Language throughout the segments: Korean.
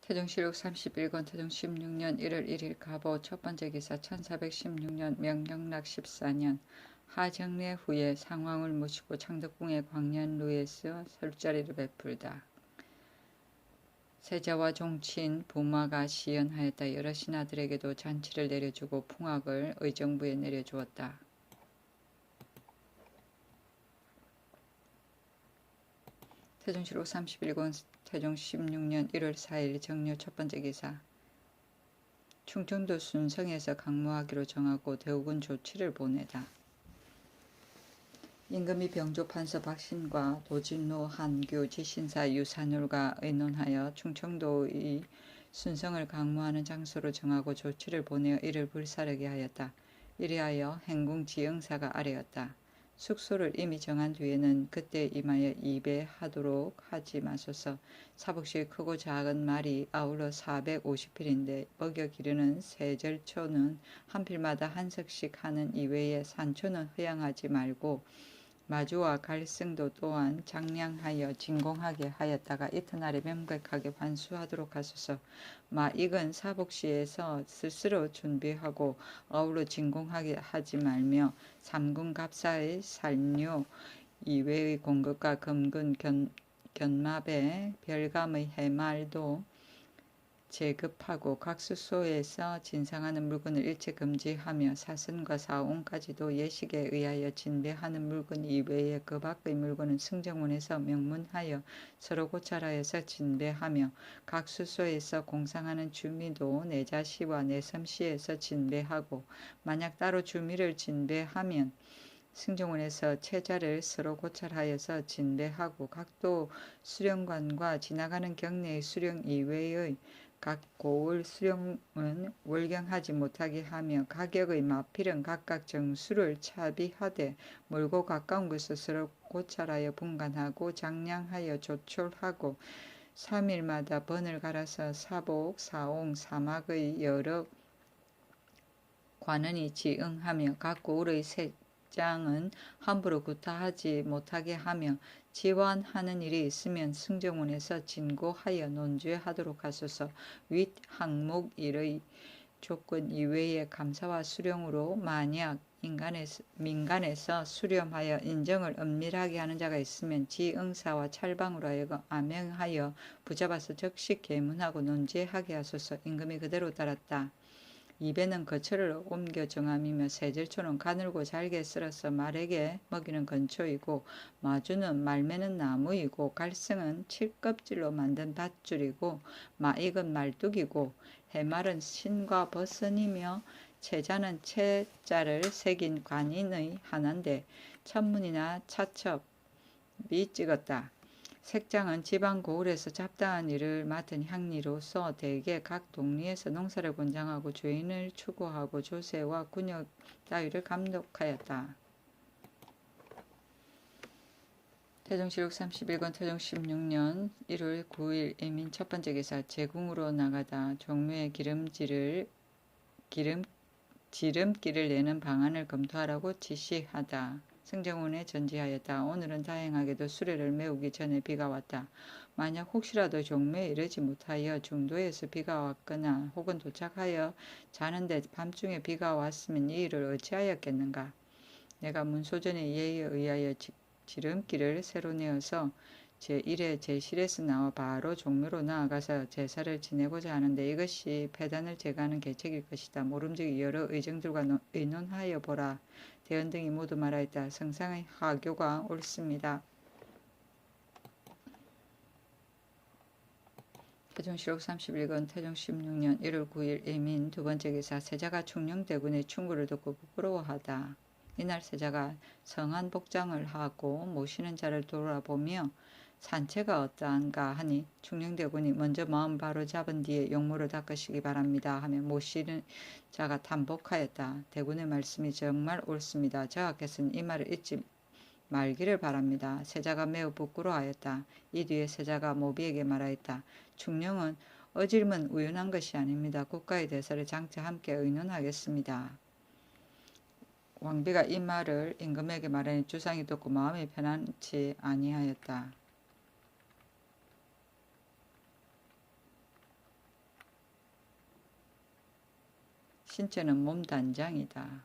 태종실록 31권 태종 16년 1월 1일 가보 첫번째 기사 1416년 명령락 14년 하정례 후에 상왕을 모시고 창덕궁의 광년루에서 술자리를 베풀다. 세자와 종친 부마가 시연하였다. 여러 신하들에게도 잔치를 내려주고 풍악을 의정부에 내려주었다. 태종실록 31권 태종 16년 1월 4일 정려 첫번째 기사 충청도 순성에서 강모하기로 정하고 대우군 조치를 보내다. 임금이 병조판서 박신과 도진로 한규 지신사 유산울과 의논하여 충청도의 순성을 강모하는 장소로 정하고 조치를 보내어 이를 불사르게 하였다. 이리하여 행궁지응사가 아래였다. 숙소를 이미 정한 뒤에는 그때 임하여 이배하도록 하지 마소서. 사복실 크고 작은 말이 아울러 450필인데 먹여 기르는 세절초는 한 필마다 한 석씩 하는 이외에 산초는 허양하지 말고 마주와 갈승도 또한 장량하여 진공하게 하였다가 이튿날에 명백하게 환수하도록 하소서. 마익은 사복시에서 스스로 준비하고 아울러 진공하게 하지 말며 삼군 갑사의 살료 이외의 공급과 금근 견마배 별감의 해말도 제급하고 각 숙소에서 진상하는 물건을 일체 금지하며 사선과 사옹까지도 예식에 의하여 진배하는 물건 이외에 그 밖의 물건은 승정원에서 명문하여 서로 고찰하여서 진배하며 각 숙소에서 공상하는 주미도 내자시와 내섬시에서 진배하고 만약 따로 주미를 진배하면 승정원에서 채자를 서로 고찰하여서 진배하고 각도 수령관과 지나가는 경내의 수령 이외의 각 고을 수령은 월경하지 못하게 하며 가격의 마필은 각각 정수를 차비하되 멀고 가까운 곳에서 서로 고찰하여 분간하고 장량하여 조촐하고 3일마다 번을 갈아서 사복, 사옹, 사막의 여러 관원이 지응하며 각 고을의 세장은 함부로 구타하지 못하게 하며 지환하는 일이 있으면 승정원에서 진고하여 논죄하도록 하소서. 윗 항목 일의 조건 이외의 감사와 수령으로 만약 민간에서 수렴하여 인정을 엄밀하게 하는 자가 있으면 지응사와 찰방으로 하여금 아명하여 붙잡아서 즉시 계문하고 논죄하게 하소서. 임금이 그대로 따랐다. 이배는 거처를 옮겨 정함이며 세절초는 가늘고 잘게 썰어서 말에게 먹이는 건초이고 마주는 말매는 나무이고 갈승은 칠껍질로 만든 밧줄이고 마익은 말뚝이고 해말은 신과 버선이며 채자는 채자를 새긴 관인의 하나인데 천문이나 차첩이 찍었다. 색장은 지방 고을에서 잡다한 일을 맡은 향리로서 대개 각 동리에서 농사를 권장하고 죄인을 추구하고 조세와 군역 따위를 감독하였다. 태종실록 31권 태종 16년 1월 9일 이민 첫번째 기사 제궁으로 나가다 종묘에 지름길을 내는 방안을 검토하라고 지시하다. 승정원에 전지하였다. 오늘은 다행하게도 수레를 메우기 전에 비가 왔다. 만약 혹시라도 종묘에 이르지 못하여 중도에서 비가 왔거나 혹은 도착하여 자는데 밤중에 비가 왔으면 이 일을 어찌하였겠는가. 내가 문소전의 예의에 의하여 지름길을 새로 내어서 제1회 제7에서 나와 바로 종묘로 나아가서 제사를 지내고자 하는데 이것이 폐단을 제거하는 계책일 것이다. 모름지기 여러 의정들과 의논하여 보라. 대원 등이 모두 말하였다. 성상의 하교가 옳습니다. 태종실록 31권 태종 16년 1월 9일 이민 두번째 기사 세자가 충녕대군의 충고를 듣고 부끄러워하다. 이날 세자가 성한 복장을 하고 모시는 자를 돌아보며 산채가 어떠한가 하니 충녕대군이 먼저 마음 바로 잡은 뒤에 용모를 닦으시기 바랍니다 하며 모시는 자가 탄복하였다. 대군의 말씀이 정말 옳습니다. 저하께서는 이 말을 잊지 말기를 바랍니다. 세자가 매우 부끄러워하였다. 이 뒤에 세자가 모비에게 말하였다. 충녕은 어질문 우연한 것이 아닙니다. 국가의 대사를 장차 함께 의논하겠습니다. 왕비가 이 말을 임금에게 말하니 주상이 듣고 마음이 편안치 아니하였다. 신체는 몸단장이다.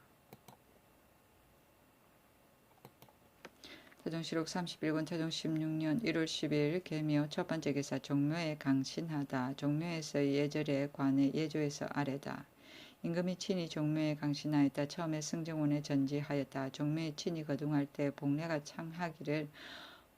태종실록 31권 태종 16년 1월 10일 계묘 첫 번째 기사 종묘에 강신하다. 종묘에서의 예절에 관해 예조에서 아래다. 임금이 친히 종묘에 강신하였다. 처음에 승정원에 전지하였다. 종묘에 친히 거둥할 때 복례가 창하기를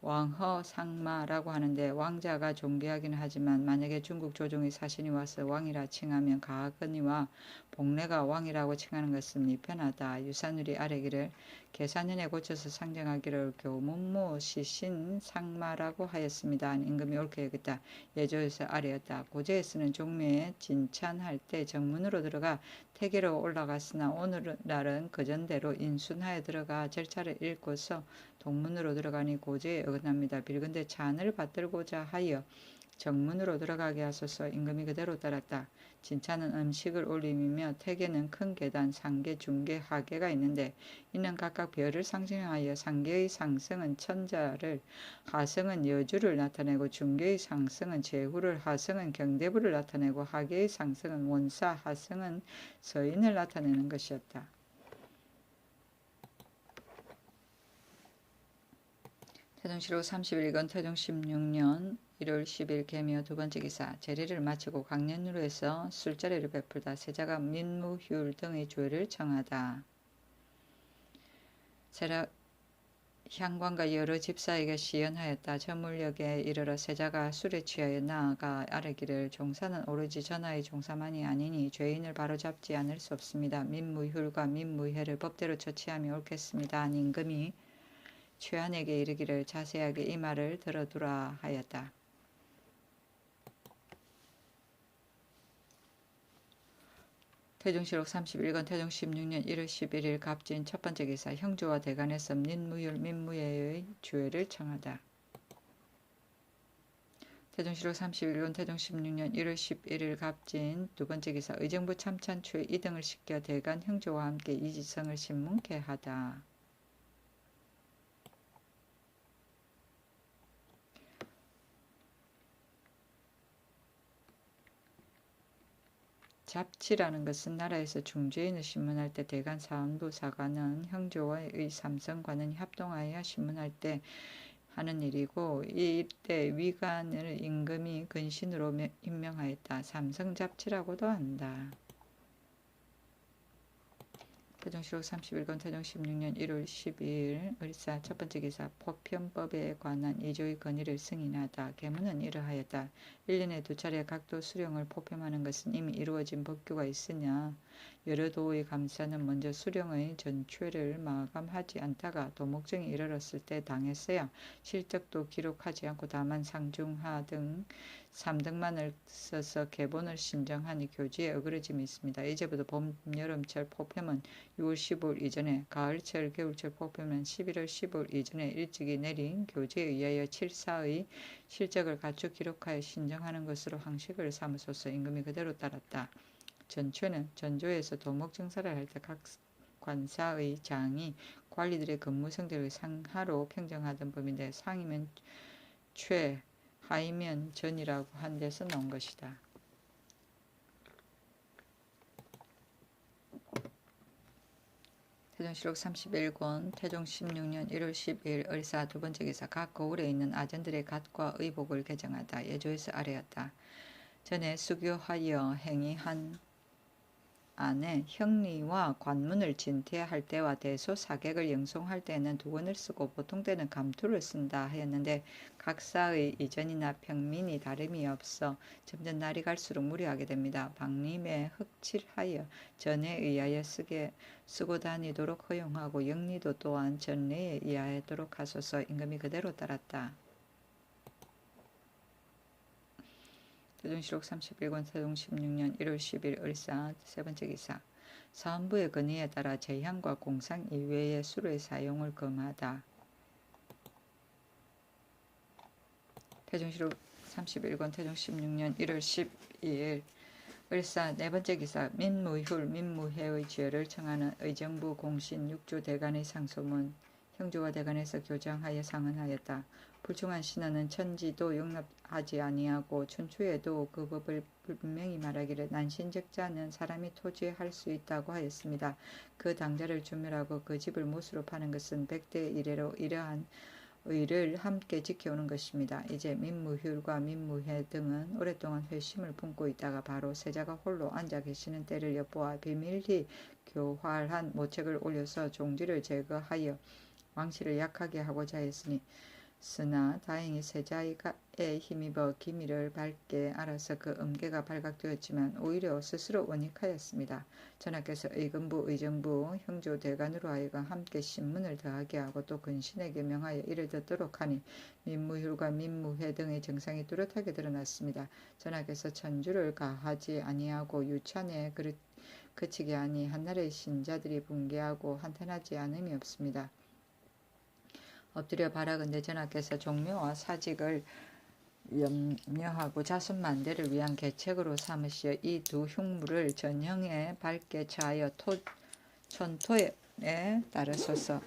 왕허상마라고 하는데 왕자가 존귀하기는 하지만 만약에 중국 조정의 사신이 와서 왕이라 칭하면 가거니와 복례가 왕이라고 칭하는 것은 미편하다. 유산울이 아래기를 계산년에 고쳐서 상정하기를 교문무 시신 상마라고 하였습니다. 임금이 옳게 여겼다. 예조에서 아래였다. 고제에 쓰는 종묘에 진찬할 때 정문으로 들어가 태계로 올라갔으나 오늘날은 그전대로 인순하여 들어가 절차를 읽고서 동문으로 들어가니 고제에 어긋납니다. 빌근데 찬을 받들고자 하여 정문으로 들어가게 하소서. 임금이 그대로 따랐다. 진차는 음식을 올림이며 태계는 큰 계단, 상계, 중계, 하계가 있는데 이는 각각 별을 상징하여 상계의 상승은 천자를, 하승은 여주를 나타내고 중계의 상승은 제후를, 하승은 경대부를 나타내고 하계의 상승은 원사, 하승은 서인을 나타내는 것이었다. 태종실록 31권 태종 16년 1월 10일 계묘 두 번째 기사 제례를 마치고 강년루에서 술자리를 베풀다. 세자가 민무휴 등의 조회를 청하다. 향관과 여러 집사에게 시연하였다. 저물역에 이르러 세자가 술에 취하여 나아가 아뢰기를 종사는 오로지 전하의 종사만이 아니니 죄인을 바로잡지 않을 수 없습니다. 민무휴과 민무해를 법대로 처치하며 옳겠습니다. 한 임금이 최한에게 이르기를 자세하게 이 말을 들어두라 하였다. 태종실록 31권 태종 16년 1월 11일 갑진 첫 번째 기사 형조와 대간에서 민무율 민무예의 주회를 청하다. 태종실록 31권 태종 16년 1월 11일 갑진 두 번째 기사 의정부 참찬초에 이등을 시켜 대간 형조와 함께 이지성을 신문케 하다. 잡치라는 것은 나라에서 중죄인을 신문할 때 대간 사원부 사관은 형조와의 삼성과는 협동하여 신문할 때 하는 일이고 이때 위관을 임금이 근신으로 임명하였다. 삼성잡치라고도 한다. 태종실록 31권 태종 16년 1월 12일 을사 첫 번째 기사 포편법에 관한 이조의 건의를 승인하다. 계문은 이러하였다. 1년에 2차례 각도 수령을 포편하는 것은 이미 이루어진 법규가 있으냐 여러 도의 감사는 먼저 수령의 전최를 마감하지 않다가 도목정이 이르렀을 때 당했어야 실적도 기록하지 않고 다만 상중하 등 3등만을 써서 계본을 신정하니 교지에 어그러짐이 있습니다. 이제부터 봄, 여름철 포편은 6월 15일 이전에, 가을철, 겨울철 포편은 11월 15일 이전에 일찍이 내린 교지에 의하여 칠사의 실적을 갖추 기록하여 신정하는 것으로 항식을 삼으소서. 임금이 그대로 따랐다. 전최는 전조에서 도목 증사를 할 때 각 관사의 장이 관리들의 근무성들을 상하로 평정하던 법인데 상이면 최, 하이면 전이라고 한 데서 나온 것이다. 태종실록 31권 태종 16년 1월 10일 을사 두 번째 기사 각 거울에 있는 아전들의 갓과 의복을 개정하다. 예조에서 아래였다. 전에 수교하여 행위한 안에 형리와 관문을 진퇴할 때와 대소 사객을 영송할 때는 두건을 쓰고 보통 때는 감투를 쓴다 하였는데 각사의 이전이나 평민이 다름이 없어 점점 날이 갈수록 무료하게 됩니다. 방림에 흑칠하여 전에 의하여 쓰고 다니도록 허용하고 영리도 또한 전례에 의하도록 하소서. 임금이 그대로 따랐다. 태종실록 31권 태종 16년 1월 10일 을사 세 번째 기사 사헌부의 건의에 따라 제향과 공상 이외의 술의 사용을 금하다. 태종실록 31권 태종 16년 1월 12일 을사 네 번째 기사 민무휴 민무해의 죄를 청하는 의정부 공신 6주 대간의 상소문 형조와 대간에서 교정하여 상언하였다. 불충한 신하는 천지도 용납하지 아니하고 춘추에도 그 법을 분명히 말하기를 난신적자는 사람이 토지할 수 있다고 하였습니다. 그 당자를 주멸하고 그 집을 못으로 파는 것은 백대 이래로 이러한 의를 함께 지켜오는 것입니다. 이제 민무휴일과 민무회 등은 오랫동안 회심을 품고 있다가 바로 세자가 홀로 앉아 계시는 때를 엿보아 비밀히 교활한 모책을 올려서 종지를 제거하여 왕실을 약하게 하고자 했으니 쓰나 다행히 세자에 힘입어 기미를 밝게 알아서 그 음계가 발각되었지만 오히려 스스로 원익하였습니다. 전하께서 의금부, 의정부, 형조대관으로 하여금 함께 신문을 더하게 하고 또 근신에게 명하여 이를 듣도록 하니 민무휴일과 민무회 등의 정상이 뚜렷하게 드러났습니다. 전하께서 천주를 가하지 아니하고 유찬에 그치게 하니 한나라의 신자들이 붕괴하고 한탄하지 않음이 없습니다. 엎드려 바라건대 전하께서 종묘와 사직을 염려하고 자손 만대를 위한 계책으로 삼으시어 이 두 흉물을 전형에 밝게 처하여 천토에 따르소서.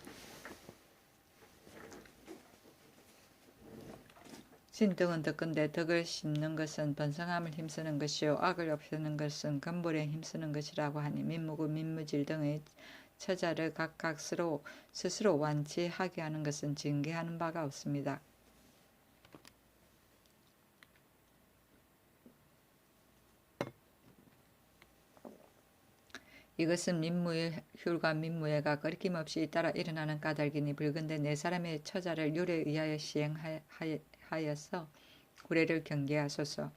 신등은 덕건대 덕을 심는 것은 번성함을 힘쓰는 것이요 악을 없애는 것은 근본에 힘쓰는 것이라고 하니 민무구 민무질 등의 처자를 각각 스스로 완치하게 하는 것은 징계하는 바가 없습니다. 이것은 민무휴일과 민무회가 끊김없이 잇따라 일어나는 까닭이니 불근대 네 사람의 처자를 율에 의하여 시행하여서 구례를 경계하소서.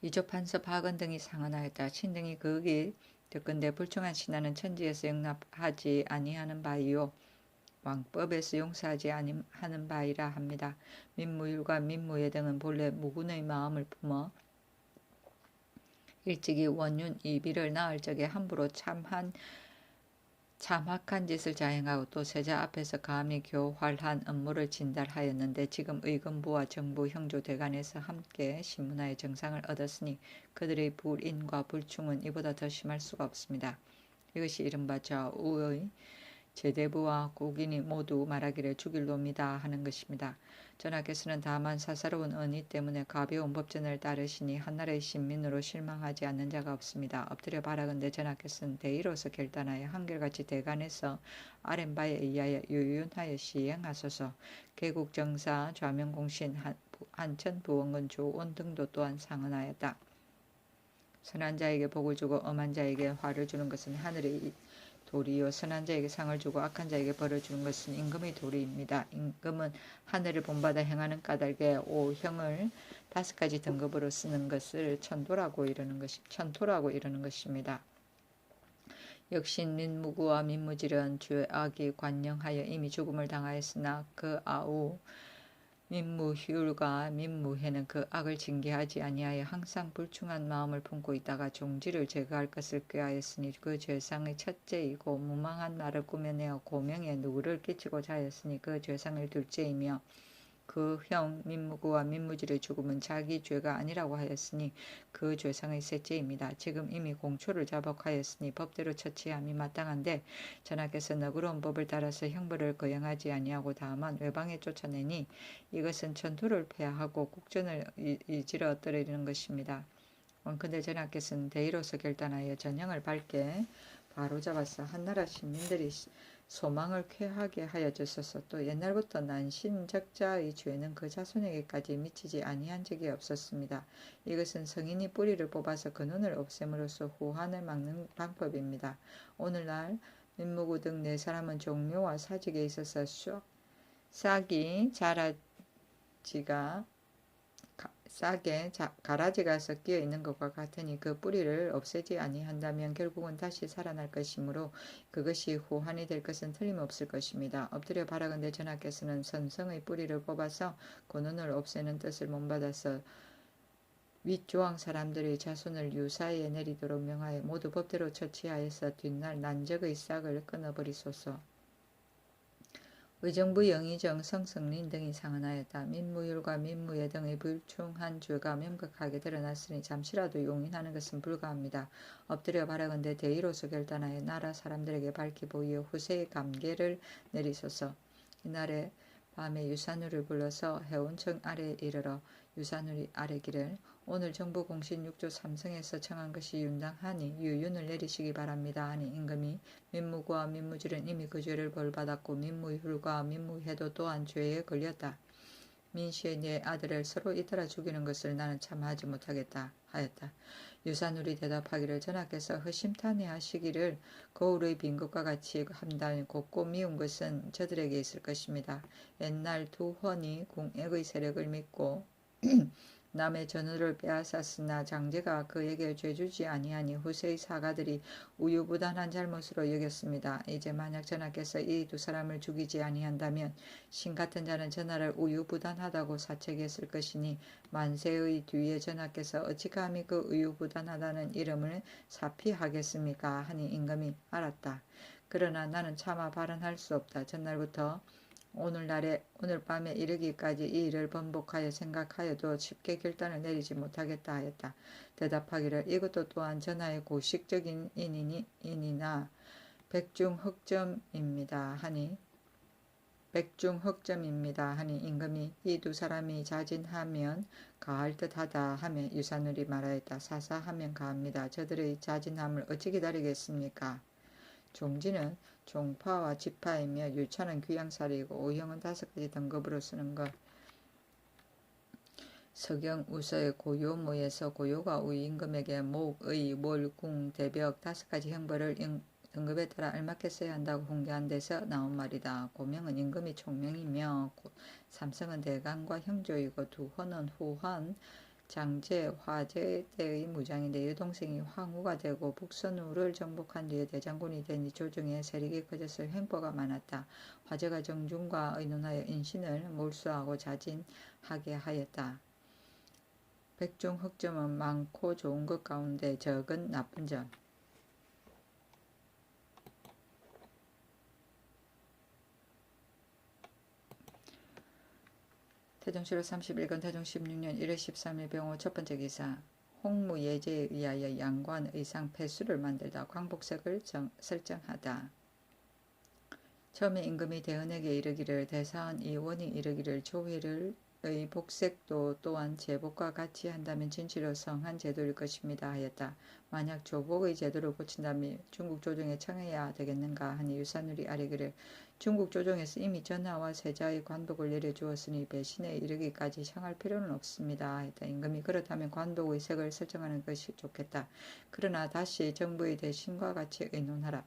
이조 판서 박은 등이 상언하였다. 신등이 거기 듣건대 불충한 신하는 천지에서 용납하지 아니하는 바이요 왕법에서 용서하지 아니하는 바이라 합니다. 민무휴일과 민무회 등은 본래 무군의 마음을 품어 일찍이 원윤 이비를 낳을 적에 함부로 참악한 짓을 자행하고 또 세자 앞에서 감히 교활한 음모를 진달하였는데 지금 의금부와 정부 형조대간에서 함께 신문하여 정상을 얻었으니 그들의 불인과 불충은 이보다 더 심할 수가 없습니다. 이것이 이른바 좌우의 제대부와 국인이 모두 말하기를 죽일 놈이다 하는 것입니다. 전하께서는 다만 사사로운 언의 때문에 가벼운 법전을 따르시니 한나라의 신민으로 실망하지 않는 자가 없습니다. 엎드려 바라건대 전하께서는 대의로서 결단하여 한결같이 대간에서 아랫바에 의하여 유윤하여 시행하소서. 개국정사 좌명공신 한천부원군 조온 등도 또한 상언하였다. 선한 자에게 복을 주고 엄한 자에게 화를 주는 것은 하늘의 도리요 선한 자에게 상을 주고 악한 자에게 벌을 주는 것은 임금의 도리입니다. 임금은 하늘을 본받아 행하는 까닭에 오형을 5가지 등급으로 쓰는 것을 천토라고 이르는 것입니다. 역시 민무구와 민무질은 죄악이 관영하여 이미 죽음을 당하였으나 그 아우 민무휴일과 민무회는 그 악을 징계하지 아니하여 항상 불충한 마음을 품고 있다가 종지를 제거할 것을 꾀하였으니 그 죄상의 첫째이고 무망한 말을 꾸며내어 고명에 누구를 끼치고자 하였으니 그 죄상의 둘째이며 그 형 민무구와 민무질의 죽음은 자기 죄가 아니라고 하였으니 그 죄상의 셋째입니다. 지금 이미 공초를 자복하였으니 법대로 처치함이 마땅한데 전하께서 너그러운 법을 따라서 형벌을 거행하지 아니하고 다만 외방에 쫓아내니 이것은 천토를 폐하고 국전을 이지러 떨어지는 것입니다. 원컨대 전하께서는 대의로서 결단하여 전형을 밝게 바로잡아서 한나라 시민들이 소망을 쾌하게 하여 주소서. 또 옛날부터 난신적자의 죄는 그 자손에게까지 미치지 아니한 적이 없었습니다. 이것은 성인이 뿌리를 뽑아서 근원을 없앰으로써 후환을 막는 방법입니다. 오늘날 민무구 등 4사람은 종묘와 사직에 있어서 싹이 가라지가 섞여 있는 것과 같으니 그 뿌리를 없애지 아니한다면 결국은 다시 살아날 것이므로 그것이 후환이 될 것은 틀림없을 것입니다. 엎드려 바라건대 전하께서는 선성의 뿌리를 뽑아서 근원을 없애는 뜻을 본받아서 윗조항 사람들의 자손을 유사에 내리도록 명하여 모두 법대로 처치하여서 뒷날 난적의 싹을 끊어버리소서. 의정부 영의정 성승린 등이 상언하였다. 민무휴일과 민무회 등의 불충한 죄가 명백하게 드러났으니 잠시라도 용인하는 것은 불가합니다. 엎드려 바라건대 대의로서 결단하여 나라 사람들에게 밝히 보이어 후세의 감계를 내리소서. 이날에 밤에 유산우를 불러서 해운청 아래에 이르러 유산우리 아뢰기를 오늘 정부 공신 6조 3성에서 청한 것이 윤당하니 유윤을 내리시기 바랍니다 하니 임금이 민무구와 민무질은 이미 그 죄를 벌받았고 민무휼과 민무해도 또한 죄에 걸렸다. 민씨의 네 아들을 서로 잇따라 죽이는 것을 나는 참하지 못하겠다 하였다. 유산울이 대답하기를 전하께서 허심탄회 하시기를 거울의 빈 것과 같이 함달 곱고 미운 것은 저들에게 있을 것입니다. 옛날 두 헌이 궁액의 세력을 믿고 남의 전우를 빼앗았으나 장제가 그에게 죄주지 아니하니 후세의 사가들이 우유부단한 잘못으로 여겼습니다. 이제 만약 전하께서 이 두 사람을 죽이지 아니한다면 신 같은 자는 전하를 우유부단하다고 사책했을 것이니 만세의 뒤에 전하께서 어찌 감히 그 우유부단하다는 이름을 사피하겠습니까 하니 임금이 알았다. 그러나 나는 차마 발언할 수 없다. 전날부터 오늘 밤에 이르기까지 이 일을 번복하여 생각하여도 쉽게 결단을 내리지 못하겠다 하였다. 대답하기를 이것도 또한 전하의 고식적인 인이나 백중흑점입니다 하니 임금이 이 두 사람이 자진하면 가할 듯하다 하며 유산울이 말하였다. 사사하면 가합니다. 저들의 자진함을 어찌 기다리겠습니까? 종지는 종파와 지파이며 유차는 귀양살이고 오형은 5가지 등급으로 쓰는 것. 서경 우서의 고요모에서 고요가 우임금에게 목, 의, 몰, 궁, 대벽 5가지 형벌을 등급에 따라 알맞게 써야 한다고 홍계한 데서 나온 말이다. 고명은 임금이 총명이며 삼성은 대간과 형조이고 두헌은 후헌, 장제, 화제 때의 무장인데 여동생이 황후가 되고 북선우를 정복한 뒤에 대장군이 되니 조정에 세력이 커져서 횡포가 많았다. 화제가 정중과 의논하여 인신을 몰수하고 자진하게 하였다. 백중흑점은 많고 좋은 것 가운데 적은 나쁜 점. 태종실록 31권 태종 16년 1월 13일 병호 첫번째 기사. 홍무예제에 의하여 양관 의상 폐수를 만들다 광복색을 설정하다. 처음에 임금이 대헌에게 이르기를 대사원 이원이 이르기를 조회를 의 복색도 또한 제복과 같이 한다면 진실로 성한 제도일 것입니다 하였다. 만약 조복의 제도를 고친다면 중국 조정에 청해야 되겠는가 하니 유산울이 아뢰기를 중국 조정에서 이미 전하와 세자의 관복을 내려주었으니 배신에 이르기까지 청할 필요는 없습니다 하였다. 임금이 그렇다면 관복의 색을 설정하는 것이 좋겠다. 그러나 다시 정부의 대신과 같이 의논하라.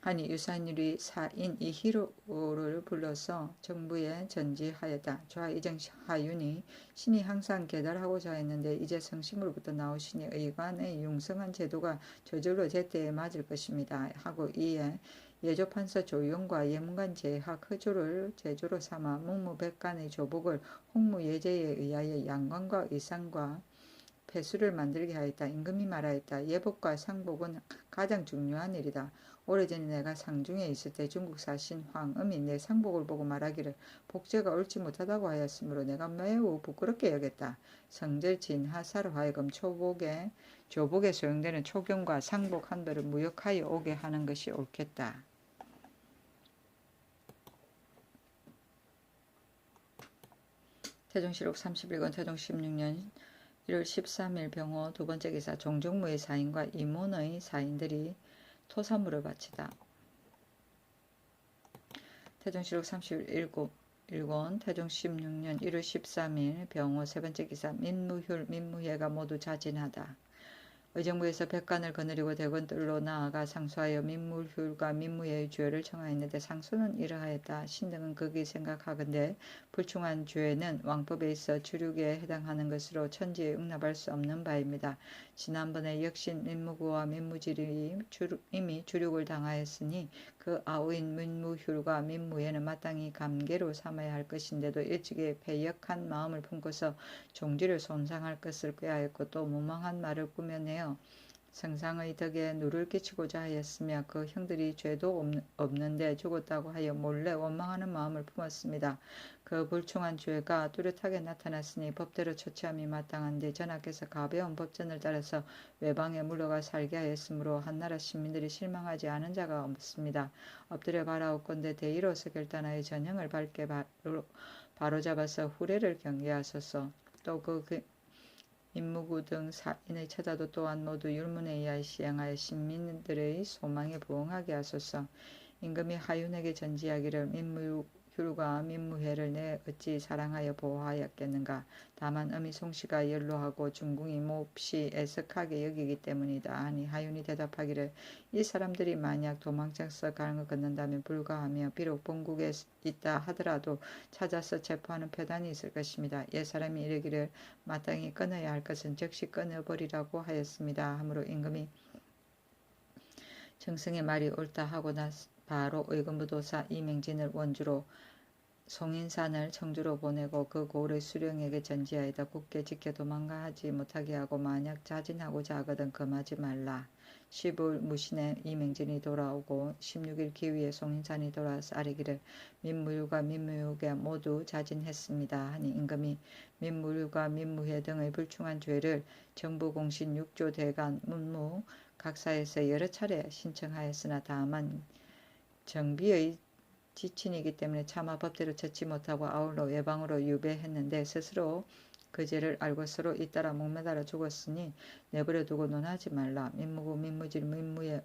하니 유산울이 사인 이희로를 불러서 정부에 전지하였다. 좌이정 하윤이 신이 항상 계달하고자 했는데 이제 성심으로부터 나오시니 의관의 융성한 제도가 저절로 제때에 맞을 것입니다. 하고 이에 예조판서 조용과 예문관 제학 허조를 제조로 삼아 문무백관의 조복을 홍무예제에 의하여 양관과 의상과 폐수를 만들게 하였다. 임금이 말하였다. 예복과 상복은 가장 중요한 일이다. 오래전에 내가 상중에 있을 때 중국 사신 황음이 내 상복을 보고 말하기를 복제가 옳지 못하다고 하였으므로 내가 매우 부끄럽게 여겼다. 성절 진하사로 하여금 조복에 소용되는 초경과 상복 한 벌을 무역하여 오게 하는 것이 옳겠다. 태종실록 31권 태종 16년 1월 13일 병호 두번째 기사. 종정무의 사인과 이문의 사인들이 토사물을 바치다. 태종실록 31권 태종 16년 1월 13일 병호 세번째 기사. 민무휼 민무혜가 모두 자진하다. 의정부에서 백관을 거느리고 대궐들로 나아가 상소하여 민무휼과 민무혜의 죄를 청하였는데 상소는 이러하였다. 신등은 극이 생각하건대 불충한 죄는 왕법에 있어 주륙에 해당하는 것으로 천지에 용납할 수 없는 바입니다. 지난번에 역신 민무구와 민무질이 이미 주륙을 당하였으니 그 아우인 민무휼과 민무혜는 마땅히 감계로 삼아야 할 것인데도 일찍이 패역한 마음을 품고서 종지를 손상할 것을 꾀하였고 또 무망한 말을 꾸며내어 성상의 덕에 누를 끼치고자 하였으며 그 형들이 죄도 없는데 죽었다고 하여 몰래 원망하는 마음을 품었습니다. 그 불충한 죄가 뚜렷하게 나타났으니 법대로 처치함이 마땅한데 전하께서 가벼운 법전을 따라서 외방에 물러가 살게 하였으므로 한나라 시민들이 실망하지 않은 자가 없습니다. 엎드려 바라옵건대 대의로서 결단하여 전형을 밝게 바로잡아서 후례를 경계하소서. 또 그 임무구 등 사인의 처자도 또한 모두 율문에 의하여 시행하여 신민들의 소망에 부응하게 하소서. 임금이 하윤에게 전지하기를 민무휴가 민무회를 내 어찌 사랑하여 보호하였겠는가. 다만 음이 송씨가 연로하고 중궁이 몹시 애석하게 여기기 때문이다 하니 하윤이 대답하기를 이 사람들이 만약 도망쳐서 강을 건넌다면 불가하며 비록 본국에 있다 하더라도 찾아서 체포하는 표단이 있을 것입니다. 옛 사람이 이르기를 마땅히 끊어야 할 것은 즉시 끊어버리라고 하였습니다. 하므로 임금이 정승의 말이 옳다 하고 바로 의금부도사 이맹진을 원주로 송인산을 청주로 보내고 그 고을의 수령에게 전지하여다 굳게 지켜 도망가지 못하게 하고 만약 자진하고자 하거든 금하지 말라. 15일 무신에 이맹진이 돌아오고 16일 기위에 송인산이 돌아와서 아뢰기를 민무유가 민무유가 모두 자진했습니다 하니 임금이 민무유가 민무회 등의 불충한 죄를 정부공신 6조 대간 문무 각사에서 여러 차례 신청하였으나 다만 정비의 지친이기 때문에 차마 법대로 처치 못하고 아울러 외방으로 유배했는데 스스로 그 죄를 알고 서로 잇따라 목매달아 죽었으니 내버려 두고 논하지 말라. 민무구, 민무질, 민무회,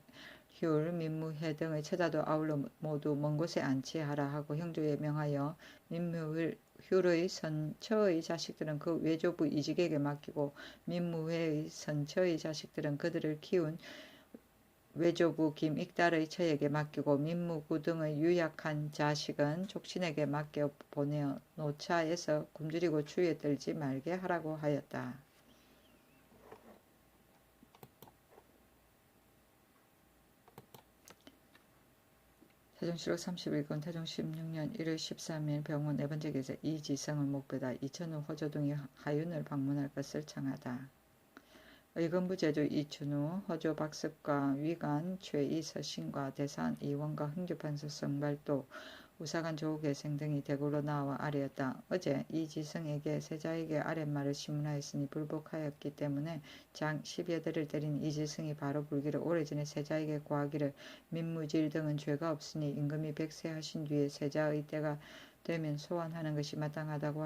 휴 민무회 등의 처자도 아울러 모두 먼 곳에 안치하라 하고 형조에 명하여 민무휴의 선처의 자식들은 그 외조부 이직에게 맡기고 민무회의 선처의 자식들은 그들을 키운 외조부 김익달의 처에게 맡기고 민무구 등의 유약한 자식은 족신에게 맡겨 보내어 노차에서 굶주리고 추위에 떨지 말게 하라고 하였다. 태종실록 31권 태종 16년 1월 13일 병원 네 번째 계사 이지성을 목표다. 이천후 허조등이 하윤을 방문할 것을 청하다. 의금부 제주 이춘우, 허조 박습과 위관 최이서신과 대산 이원과 흥주판서 성발도, 우사관 조계생 등이 대구로 나와 아뢰었다. 어제 이지성에게 세자에게 아랫말을 신문하였으니 불복하였기 때문에 장 10여대를 때린 이지성이 바로 불기를 오래전에 세자에게 고하기를 민무질 등은 죄가 없으니 임금이 백세하신 뒤에 세자의 때가 되면 소환하는 것이 마땅하다고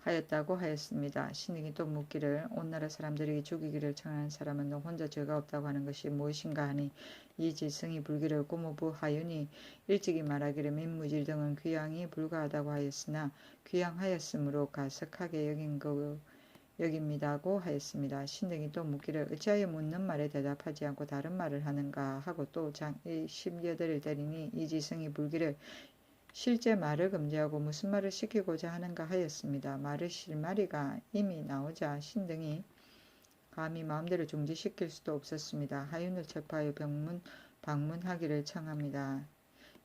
하였다고 하였습니다. 신등이 또 묻기를 온 나라 사람들에게 죽이기를 청하는 사람은 너 혼자 죄가 없다고 하는 것이 무엇인가 하니 이지성이 불기를 고모부 하윤이 일찍이 말하기를 민무질 등은 귀양이 불가하다고 하였으나 귀양하였으므로 가석하게 여깁니다고 하였습니다. 신등이 또 묻기를 어찌하여 묻는 말에 대답하지 않고 다른 말을 하는가 하고 또 장의 18을 때리니 이지성이 불기를 실제 말을 금지하고 무슨 말을 시키고자 하는가 하였습니다. 말의 실마리가 이미 나오자 신등이 감히 마음대로 중지시킬 수도 없었습니다. 하윤을 체포하여 방문하기를 청합니다.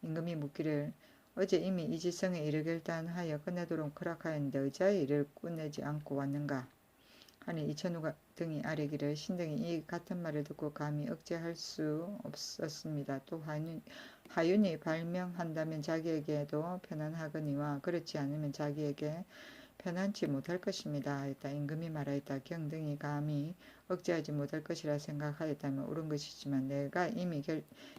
임금이 묻기를 어제 이미 이지성에 이르 결단하여 끝내도록 허락하였는데 어찌하여 이를 끝내지 않고 왔는가 하니 이천우 등이 아뢰기를 신등이 이 같은 말을 듣고 감히 억제할 수 없었습니다. 또 하윤이 발명한다면 자기에게도 편안하거니와 그렇지 않으면 자기에게 편안치 못할 것입니다 하였다. 임금이 말하였다. 경등이 감히 억제하지 못할 것이라 생각하였다면 옳은 것이지만 내가 이미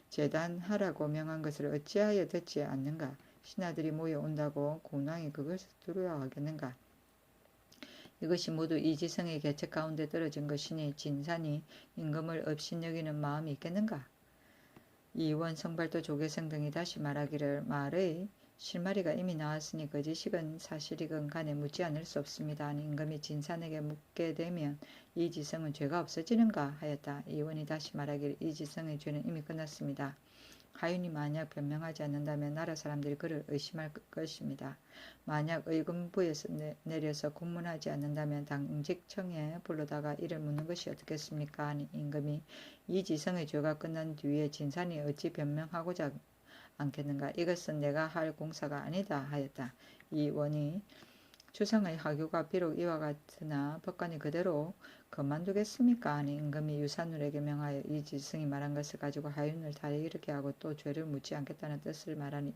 재단하라고 명한 것을 어찌하여 듣지 않는가. 신하들이 모여온다고 군왕이 그것을 두려워하겠는가. 이것이 모두 이지성의 계책 가운데 떨어진 것이니 진산이 임금을 업신여기는 마음이 있겠는가. 이원 성발도 조계성 등이 다시 말하기를 말의 실마리가 이미 나왔으니 거짓이건 사실이건 간에 묻지 않을 수 없습니다. 임금이 진산에게 묻게 되면 이지성은 죄가 없어지는가 하였다. 이원이 다시 말하기를 이지성의 죄는 이미 끝났습니다. 하윤이 만약 변명하지 않는다면 나라 사람들이 그를 의심할 것입니다. 만약 의금부에서 내려서 군문하지 않는다면 당직청에 불러다가 이를 묻는 것이 어떻겠습니까? 하니 임금이 이지성의 죄가 끝난 뒤에 진산이 어찌 변명하고자 않겠는가? 이것은 내가 할 공사가 아니다 하였다. 이 원이 주상의 하교가 비록 이와 같으나 법관이 그대로 그만두겠습니까? 하니 임금이 유산울에게 명하여 이지승이 말한 것을 가지고 하윤을 다리 이르게 하고 또 죄를 묻지 않겠다는 뜻을 말하니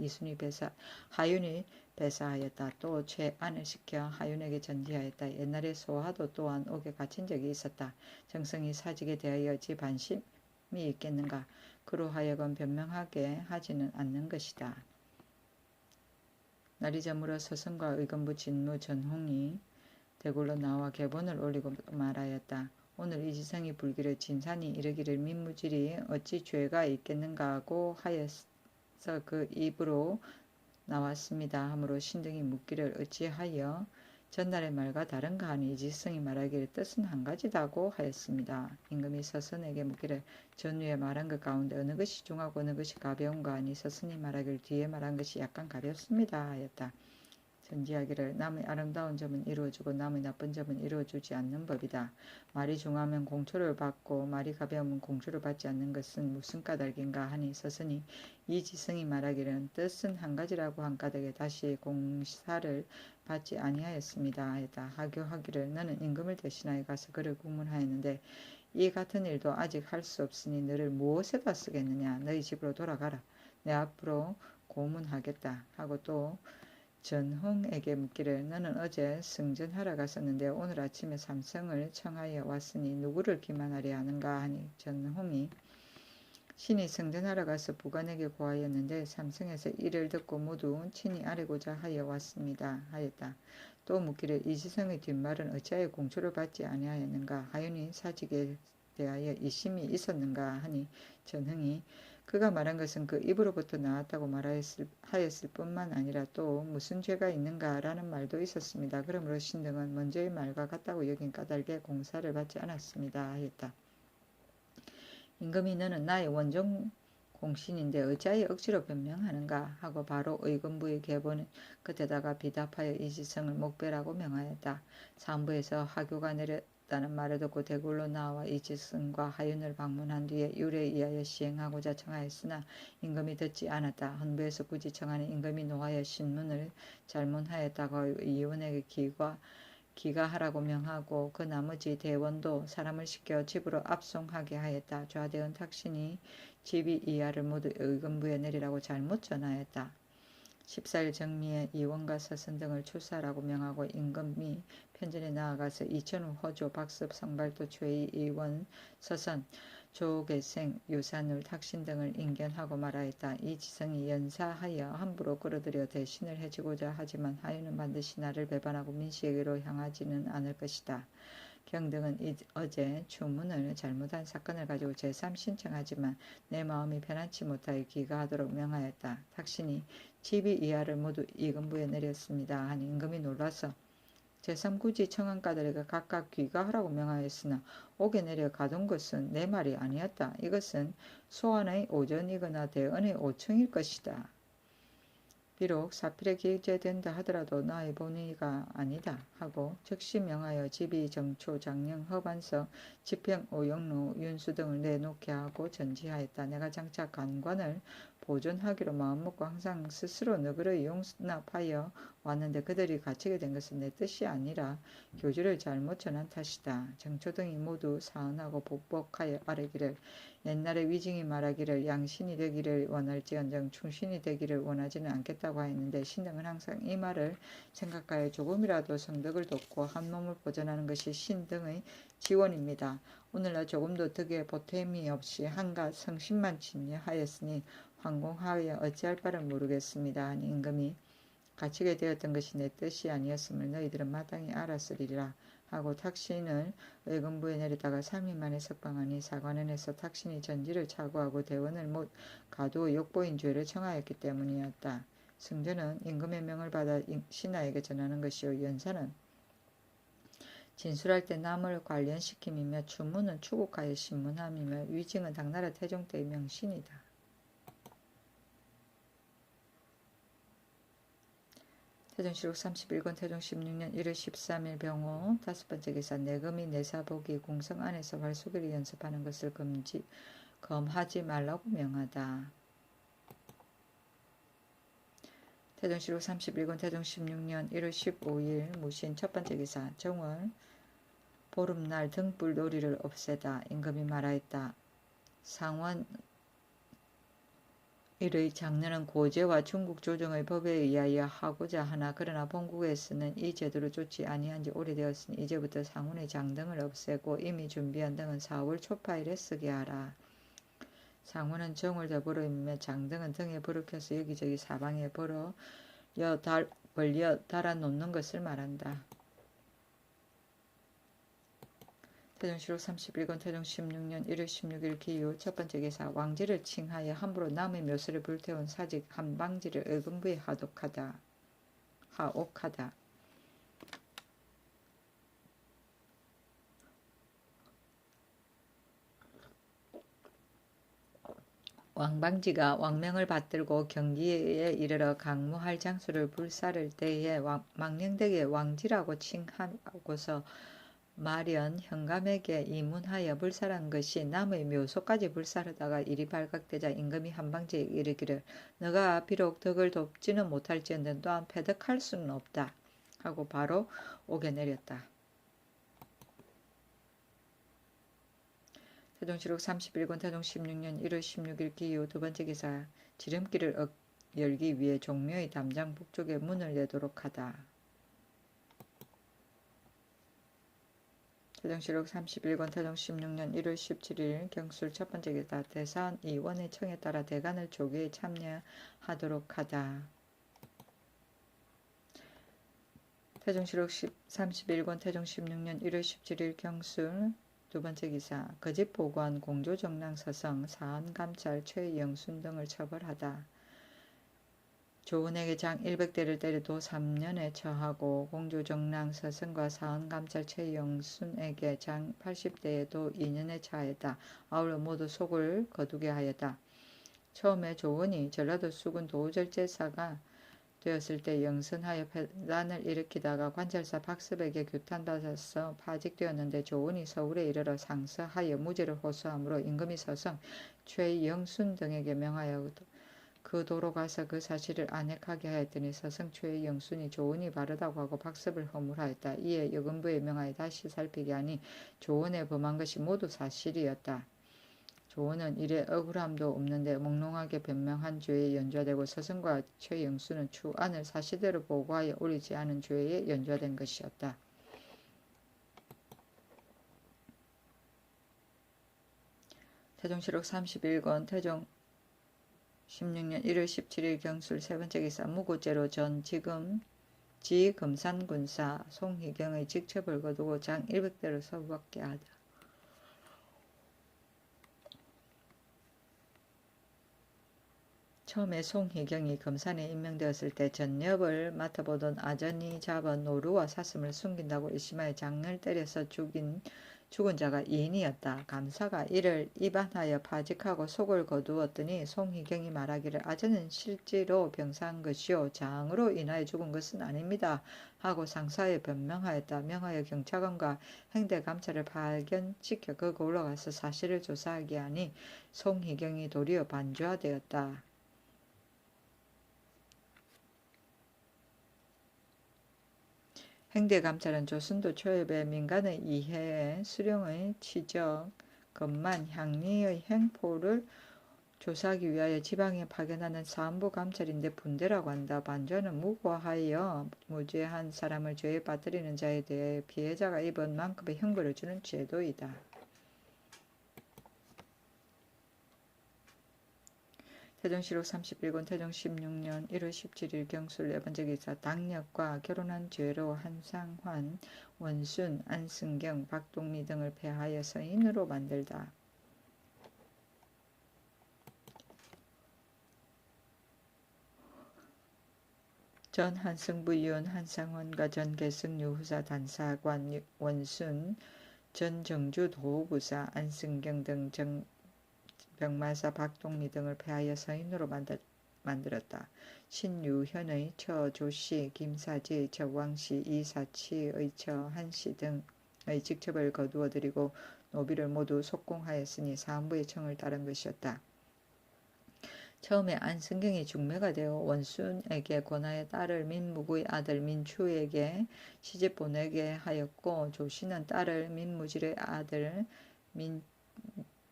하윤이 배사하였다. 또 죄안을 시켜 하윤에게 전지하였다. 옛날에 소하도 또한 옥에 갇힌 적이 있었다. 정성이 사직에 대하여 지 반심이 있겠는가? 그로 하여금 변명하게 하지는 않는 것이다. 날이 저물어 서성과 의금부 진무 전홍이 대궐로 나와 계본을 올리고 말하였다. 오늘 이지성이 불기를 진산이 이르기를 민무질이 어찌 죄가 있겠는가 하고 하여서 그 입으로 나왔습니다. 하므로 신등이 묻기를 어찌하여 전날의 말과 다른가 하니 이지성이 말하기를 뜻은 한 가지다고 하였습니다. 임금이 서선에게 묻기를 전후에 말한 것 가운데 어느 것이 중하고 어느 것이 가벼운가 하니 서선이 말하기를 뒤에 말한 것이 약간 가볍습니다 하였다. 전지하기를 남의 아름다운 점은 이루어주고 남의 나쁜 점은 이루어주지 않는 법이다. 말이 중하면 공초를 받고 말이 가벼우면 공초를 받지 않는 것은 무슨 까닭인가 하니 서선이 이지성이 말하기를 뜻은 한 가지라고 한 까닭에 다시 공사를 받지 아니하였습니다 하였다. 하교하기를 너는 임금을 대신하여 가서 그를 국문하였는데 이 같은 일도 아직 할 수 없으니 너를 무엇에다 쓰겠느냐. 너희 집으로 돌아가라. 내 앞으로 고문하겠다 하고 또 전홍에게 묻기를 너는 어제 승전하러 갔었는데 오늘 아침에 삼성을 청하여 왔으니 누구를 기만하려 하는가 하니 전홍이 신이 승전하러 가서 부관에게 고하였는데 삼성에서 이를 듣고 모두 친히 아뢰고자 하여 왔습니다 하였다. 또 묻기를 이지성의 뒷말은 어찌하여 공초를 받지 아니하였는가 하윤이 사직에 대하여 이심이 있었는가 하니 전흥이 그가 말한 것은 그 입으로부터 나왔다고 하였을 뿐만 아니라 또 무슨 죄가 있는가라는 말도 있었습니다. 그러므로 신등은 먼저의 말과 같다고 여긴 까닭에 공사를 받지 않았습니다 하였다. 임금이 너는 나의 원정 공신인데 어찌하여 억지로 변명하는가 하고 바로 의금부의 계본 끝에다가 비답하여 이지성을 목배라고 명하였다. 상부에서 하교가 내렸다는 말을 듣고 대궐로 나와 이지성과 하윤을 방문한 뒤에 율에 의하여 시행하고자 청하였으나 임금이 듣지 않았다. 헌부에서 굳이 청하는 임금이 노하여 신문을 잘못하였다고 의원에게 기가하라고 명하고 그 나머지 대원도 사람을 시켜 집으로 압송하게 하였다. 좌대원 탁신이 집이 이하를 모두 의금부에 내리라고 잘못 전하였다. 14일 정미에 이원과 서선 등을 출사하라고 명하고 임금이 편전에 나아가서 이천후 허조 박습 성발도 최의 이원 서선 조계생 유산울 탁신 등을 인견하고 말하였다. 이 지성이 연사하여 함부로 끌어들여 대신을 해주고자 하지만 하윤은 반드시 나를 배반하고 민씨에게로 향하지는 않을 것이다. 경등은 어제 주문을 잘못한 사건을 가지고 제3 신청하지만 내 마음이 편안치 못하여 기가하도록 명하였다. 탁신이 집이 이하를 모두 이금부에 내렸습니다 하니 임금이 놀라서 제3구지 청안가들에게 각각 귀가하라고 명하였으나 옥에 내려 가둔 것은 내 말이 아니었다. 이것은 소환의 오전이거나 대언의 오청일 것이다. 비록 사필에 기재된다 하더라도 나의 본의가 아니다 하고 즉시 명하여 집이 정초 장령 허반서 지평 오영로 윤수 등을 내놓게 하고 전지하였다. 내가 장차 간관을 보존하기로 마음먹고 항상 스스로 너그러이 용납하여 왔는데 그들이 갇히게 된 것은 내 뜻이 아니라 교주를 잘못 전한 탓이다. 정초 등이 모두 사언하고 복복하여 아뢰기를 옛날에 위증이 말하기를 양신이 되기를 원할지언정 충신이 되기를 원하지는 않겠다고 하였는데 신등은 항상 이 말을 생각하여 조금이라도 성덕을 돕고 한 몸을 보존하는 것이 신등의 지원입니다. 오늘날 조금도 덕에 보탬이 없이 한갓 성신만 침례하였으니 황공하여 어찌할 바를 모르겠습니다. 하니 임금이 갇히게 되었던 것이 내 뜻이 아니었음을 너희들은 마땅히 알았으리라 하고 탁신을 의금부에 내리다가 3일 만에 석방하니 사관원에서 탁신이 전지를 착오하고 대원을 못 가두어 욕보인 죄를 청하였기 때문이었다. 승전은 임금의 명을 받아 신하에게 전하는 것이요 연사는 진술할 때 남을 관련시킴이며 추문은 추국하여 신문함이며 위증은 당나라 태종 때의 명신이다. 태종실록 31권 태종 16년 1월 13일 병호 5번째 기사 내금이 내사복이 궁성 안에서 활쏘기를 연습하는 것을 검하지 말라고 명하다. 태종실록 31권 태종 16년 1월 15일 무신 첫 번째 기사. 정월 보름날 등불 놀이를 없애다. 임금이 말하였다. 상원 일의 장르는 고제와 중국 조정의 법에 의하여 하고자 하나 그러나 본국에서는 이 제도를 좋지 아니한 지 오래되었으니 이제부터 상원의 장등을 없애고 이미 준비한 등은 4월 초파일에 쓰게 하라. 상원은 정을 더불어 임며 장등은 등에 불을 켜서 여기저기 사방에 벌려 달아놓는 것을 말한다. 태종실록 31권 태종 16년 1월 16일 기후 첫 번째 기사. 왕지를 칭하여 함부로 남의 묘소를 불태운 사직 한방지를 의금부에 하옥하다. 왕방지가 왕명을 받들고 경기에 이르러 강무할 장소를 불사를 때에 망령되게 왕지라고 칭하고서 마련 현감에게 이문하여 불살한 것이 남의 묘소까지 불살하다가 일이 발각되자 임금이 한방지에 이르기를 너가 비록 덕을 돕지는 못할지언정 또한 패득할 수는 없다 하고 바로 옥에 내렸다. 태종실록 31권 태종 16년 1월 16일 기후 두 번째 기사. 지름길을 열기 위해 종묘의 담장 북쪽에 문을 내도록 하다. 태종실록 31권 태종 16년 1월 17일 경술 첫 번째 기사. 대사원 이원의 청에 따라 대간을 조계에 참여하도록 하다. 태종실록 31권 태종 16년 1월 17일 경술 두 번째 기사. 거짓 보고한 공조정랑 서성 사헌감찰 최영순 등을 처벌하다. 조은에게 장 100대를 때려 도 3년에 처하고 공조정랑 서성과 사헌감찰 최영순에게 장 80대에 도 2년에 처하였다. 아울러 모두 속을 거두게 하였다. 처음에 조은이 전라도 수군 도우절제사가 되었을 때 영선하여 패란을 일으키다가 관찰사 박습에게 규탄받아서 파직되었는데 조은이 서울에 이르러 상서하여 무죄를 호소하므로 임금이 서성 최영순 등에게 명하여 그 도로 가서 그 사실을 안핵하게 하였더니 서성 최영순이 조은이 바르다고 하고 박습을 허물하였다. 이에 여금부에 명하여 다시 살피게 하니 조은의 범한 것이 모두 사실이었다. 조은은 이래 억울함도 없는데 몽롱하게 변명한 죄에 연좌되고 서성과 최영수는 추안을 사실대로 보고하여 옳지 않은 죄에 연좌된 것이었다. 태종실록 31권 태종 16년 1월 17일 경술 세 번째 기사. 무고죄로 전 지금산군사 송희경의 직첩을 거두고 장 100대를 서부받게 하다. 처음에 송희경이 검산에 임명되었을 때 전역을 맡아보던 아전이 잡은 노루와 사슴을 숨긴다고 일심하여 장을 때려서 죽은 자가 2인이었다. 감사가 이를 입안하여 파직하고 속을 거두었더니 송희경이 말하기를 아전은 실제로 병사한 것이요 장으로 인하여 죽은 것은 아닙니다 하고 상사에 변명하였다. 명하여 경찰관과 행대감찰을 파견시켜 거기 올라가서 사실을 조사하게 하니 송희경이 도리어 반주하되었다. 행대감찰은 조선도 초엽의 민간의 이해, 수령의 치적, 건만, 향리의 행포를 조사하기 위하여 지방에 파견하는 사안부 감찰인데 분대라고 한다. 반주는 무고하여 무죄한 사람을 죄에 빠뜨리는 자에 대해 피해자가 입은 만큼의 형벌을 주는 제도이다. 태종실록 31권 태종 16년 1월 17일 경술 네 번째 기사. 당력과 결혼한 죄로 한상환, 원순, 안승경, 박동미 등을 폐하여 서인으로 만들다. 전 한승부위원 한상환과 전 개승유후사 단사관 원순, 전 정주 도우부사 안승경 등 병마사 박동미 등을 폐하여 서인으로 만들었다. 신유현의 처 조씨, 김사지의 처 왕씨, 이사치의 처 한씨 등의 직첩을 거두어들이고 노비를 모두 속공하였으니 사헌부의 청을 따른 것이었다. 처음에 안승경이 중매가 되어 원순에게 권하여 딸을 민무구의 아들 민추에게 시집 보내게 하였고, 조씨는 딸을 민무질의 아들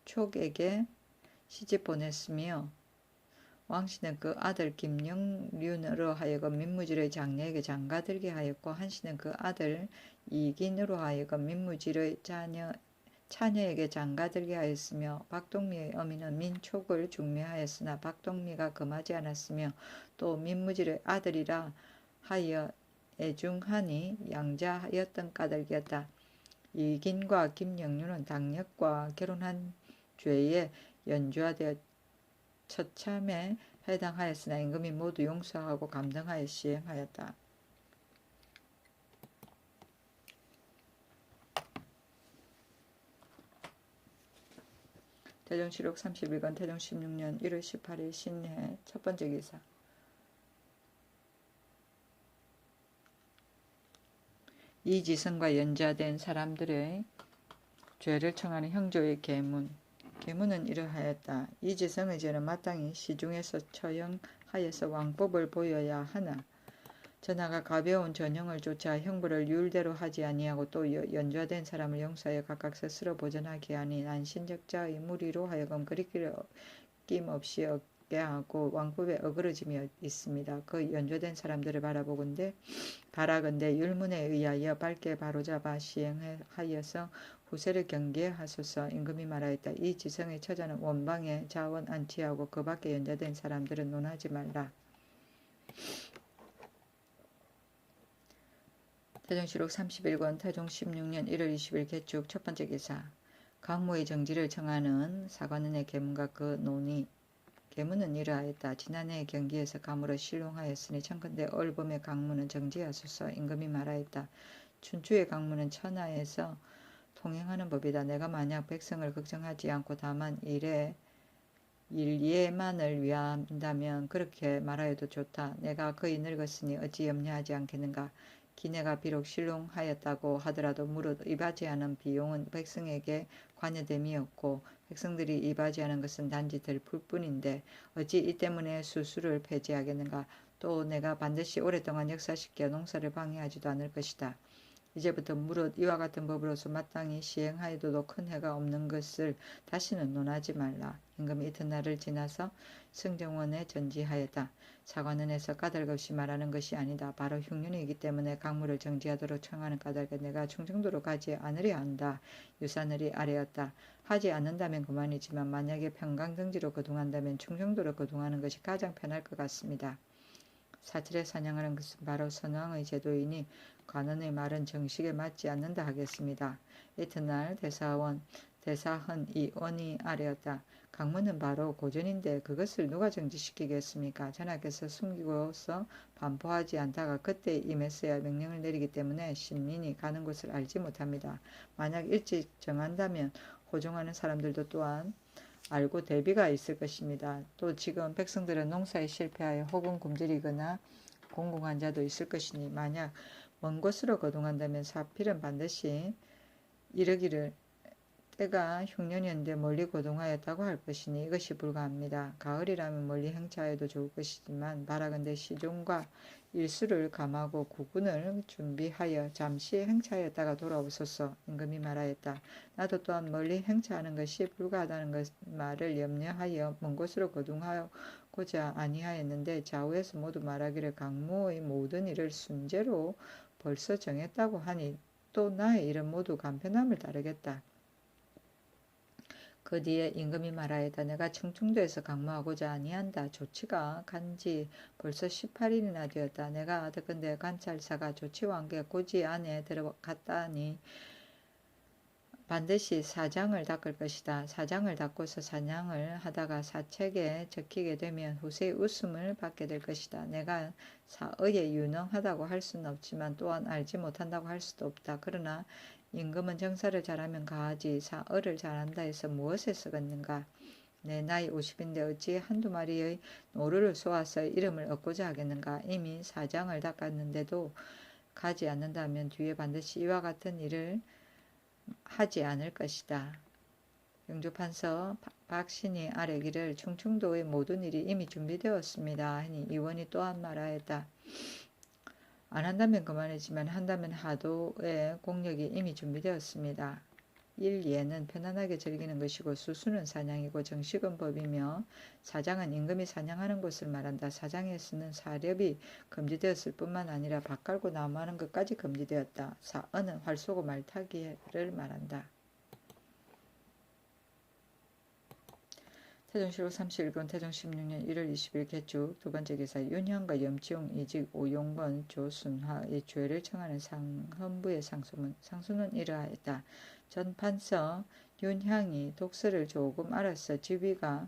민촉에게 시집 보냈으며, 왕씨는 그 아들 김영륜으로 하여금 민무질의 장녀에게 장가들게 하였고, 한씨는 그 아들 이긴으로 하여금 민무질의 차녀에게 장가들게 하였으며, 박동미의 어미는 민촉을 중매하였으나 박동미가 금하지 않았으며, 또 민무질의 아들이라 하여 애중하니 양자하였던 까닭이었다. 이긴과 김영륜은 당력과 결혼한 죄에 연주하되어 처참에 해당하였으나 임금이 모두 용서하고 감등하여 시행하였다. 태종실록 31권 태종 16년 1월 18일 신해 첫 번째 기사. 이지성과 연좌된 사람들의 죄를 청하는 형조의 계문. 계문은 이러하였다. 이지성의 죄는 마땅히 시중에서 처형하여서 왕법을 보여야 하나, 전하가 가벼운 전형을 조차 형벌을 율대로 하지 아니하고 또 연좌된 사람을 용서하여 각각 스스로 보전하게 하니 난신적자의 무리로 하여금 그리기를 낌없이 얻게 하고 왕법에 어그러짐이 있습니다. 그 연좌된 사람들을 바라건대 율문에 의하여 밝게 바로잡아 시행하여서 후세를 경계하소서. 임금이 말하였다. 이 지성의 처자는 원방에 자원 안치하고 그 밖에 연좌된 사람들은 논하지 말라. 태종실록 31권 태종 16년 1월 20일 개축 첫 번째 기사. 강무의 정지를 청하는 사관원의 계문과 그 논의. 계문은 이러하였다. 지난해 경기에서 감으로 실롱하였으니 청컨대 올봄의 강무는 정지하소서. 임금이 말하였다. 춘추의 강무는 천하에서 통행하는 법이다. 내가 만약 백성을 걱정하지 않고 다만 일예만을 위한다면 그렇게 말하여도 좋다. 내가 거의 늙었으니 어찌 염려하지 않겠는가. 기내가 비록 실롱하였다고 하더라도 무릇 이바지하는 비용은 백성에게 관여됨이 없고 백성들이 이바지하는 것은 단지 될 뿐인데 어찌 이 때문에 수수를 폐지하겠는가. 또 내가 반드시 오랫동안 역사시켜 농사를 방해하지도 않을 것이다. 이제부터 무릇 이와 같은 법으로서 마땅히 시행하여도 큰 해가 없는 것을 다시는 논하지 말라. 임금이 이튿날을 지나서 승정원에 전지하였다. 사관원에서 까닭없이 말하는 것이 아니다. 바로 흉년이기 때문에 강물을 정지하도록 청하는 까닭에 내가 충청도로 가지 않으려 한다. 유사늘이 아뢰었다. 하지 않는다면 그만이지만 만약에 평강정지로 거동한다면 충청도로 거동하는 것이 가장 편할 것 같습니다. 사찰에 사냥하는 것은 바로 선왕의 제도이니 관원의 말은 정식에 맞지 않는다 하겠습니다. 이튿날 대사헌 이원이 아뢰었다. 강문은 바로 고전인데 그것을 누가 정지시키겠습니까? 전하께서 숨기고서 반포하지 않다가 그때 임했어야 명령을 내리기 때문에 신민이 가는 곳을 알지 못합니다. 만약 일찍 정한다면 호종하는 사람들도 또한 알고 대비가 있을 것입니다. 또 지금 백성들은 농사에 실패하여 혹은 굶주리거나 공공한 자도 있을 것이니 만약 먼 곳으로 거동한다면 사필은 반드시 이르기를 때가 흉년이었는데 멀리 거동하였다고 할 것이니 이것이 불가합니다. 가을이라면 멀리 행차해도 좋을 것이지만 바라건대 시종과 일수를 감하고 구군을 준비하여 잠시 행차하였다가 돌아오소서. 임금이 말하였다. 나도 또한 멀리 행차하는 것이 불가하다는 말을 염려하여 먼 곳으로 거동하고자 아니하였는데 좌우에서 모두 말하기를 강무의 모든 일을 순제로 벌써 정했다고 하니 또 나의 일은 모두 간편함을 따르겠다. 그 뒤에 임금이 말하였다. 내가 충청도에서 강무하고자 아니한다. 조치가 간지 벌써 18일이나 되었다. 내가 듣건대 관찰사가 조치왕께 고지 안에 들어갔다니 반드시 사장을 닦을 것이다. 사장을 닦고서 사냥을 하다가 사책에 적히게 되면 후세의 웃음을 받게 될 것이다. 내가 사의에 유능하다고 할 수는 없지만 또한 알지 못한다고 할 수도 없다. 그러나 임금은 정사를 잘하면 가하지 사의를 잘한다 해서 무엇에 쓰겠는가. 내 나이 50인데 어찌 한두 마리의 노루를 쏘아서 이름을 얻고자 하겠는가. 이미 사장을 닦았는데도 가지 않는다면 뒤에 반드시 이와 같은 일을 하지 않을 것이다. 영주판서 박신이 아뢰기를 충청도의 모든 일이 이미 준비되었습니다 하니 이원이 또한 말하였다. 안 한다면 그만이지만 한다면 하도의 공력이 이미 준비되었습니다. 일예는 편안하게 즐기는 것이고 수수는 사냥이고 정식은 법이며 사장은 임금이 사냥하는 것을 말한다. 사장에서는 사렵이 금지되었을 뿐만 아니라 밥 깔고 나무하는 것까지 금지되었다. 사언은 활 쏘고 말 타기를 말한다. 태종실록 31권 태종 16년 1월 20일 개축 두번째 기사 윤향과 염치용 이직 오용번 조순화의 죄를 청하는 상헌부의 상소문. 상소는 이러하였다. 전 판서 윤향이 독서를 조금 알아서 지위가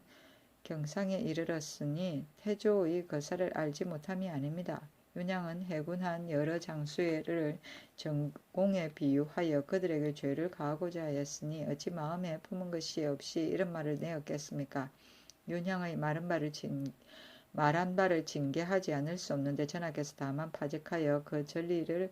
경상에 이르렀으니 태조의 거사를 알지 못함이 아닙니다. 윤향은 해군한 여러 장수를 전공에 비유하여 그들에게 죄를 가하고자 하였으니 어찌 마음에 품은 것이 없이 이런 말을 내었겠습니까? 윤향의 말한 바를 징계하지 않을 수 없는데 전하께서 다만 파직하여 그 전리로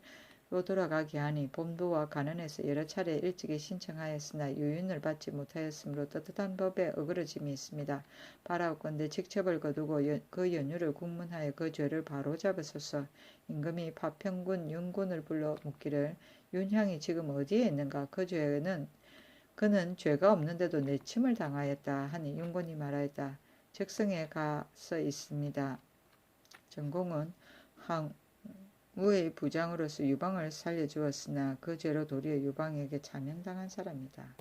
돌아가게 하니 본부와 간원에서 여러 차례 일찍이 신청하였으나 유윤을 받지 못하였으므로 떳떳한 법에 어그러짐이 있습니다. 바라옵건대 직첩을 거두고 그 연유를 국문하여 그 죄를 바로잡으소서. 임금이 파평군 윤군을 불러 묻기를 윤향이 지금 어디에 있는가? 그는 죄가 없는데도 내침을 당하였다 하니 윤군이 말하였다. 적성에 가서 있습니다. 전공은 항우의 부장으로서 유방을 살려주었으나 그 죄로 도리어 유방에게 자명당한 사람이다.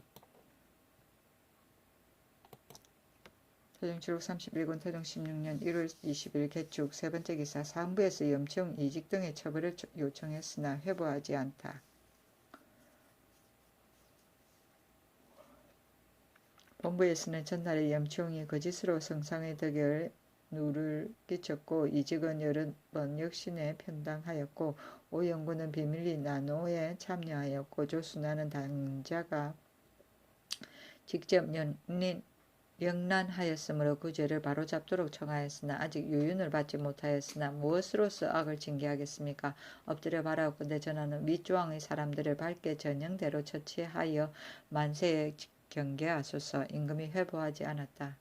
태종실록 31권 태종 16년 1월 20일 개축 세번째 기사 사헌부에서 염치용 이직 등의 처벌을 요청했으나 회부하지 않다. 본부에서는 전날에 염치용이 거짓으로 성상의 덕에 누를 끼쳤고 이직은 여러 번 역신에 편당하였고 오영구는 비밀리 나노에 참여하였고 조순하는 당자가 직접 영란하였으므로 그 죄를 바로잡도록 청하였으나 아직 유윤을 받지 못하였으나 무엇으로서 악을 징계하겠습니까? 엎드려 바라옵건대 전하는 윗조항의 사람들을 밝게 전형대로 처치하여 만세에 경계하소서. 임금이 회부하지 않았다.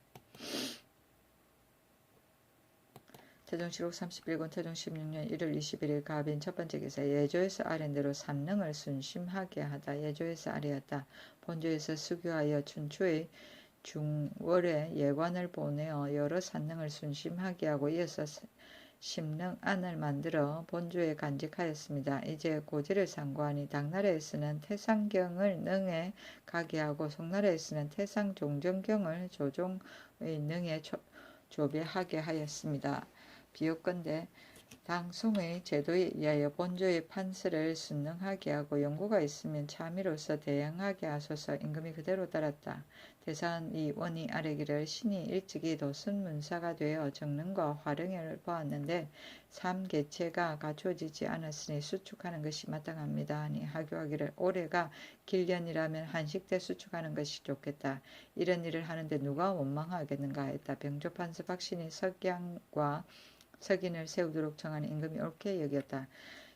태종실록 31권 태종 16년 1월 21일 가빈 첫번째 기사 예조에서 아랜대로 산릉을 순심하게 하다. 예조에서 아래였다. 본조에서 수교하여 춘추의 중월에 예관을 보내어 여러 산릉을 순심하게 하고 이어서 심릉안을 만들어 본주에 간직하였습니다. 이제 고지를 상고하니 당나라에서는 태상경을 능에 가게 하고 송나라에서는 태상종정경을 조종의 능에 조배하게 하였습니다. 비옵건대 당송의 제도에 의하여 본조의 판서를 순능하게 하고 연고가 있으면 참의로서 대행하게 하소서. 임금이 그대로 따랐다. 대사한 이 원이 아뢰기를 신이 일찍이 도순문사가 되어 정릉과 화릉을 보았는데 삼계체가 갖춰지지 않았으니 수축하는 것이 마땅합니다 하니 하교하기를 올해가 길년이라면 한식 때 수축하는 것이 좋겠다. 이런 일을 하는데 누가 원망하겠는가 했다. 병조판서 박신이 석양과 석인을 세우도록 청하는 임금이 옳게 여겼다.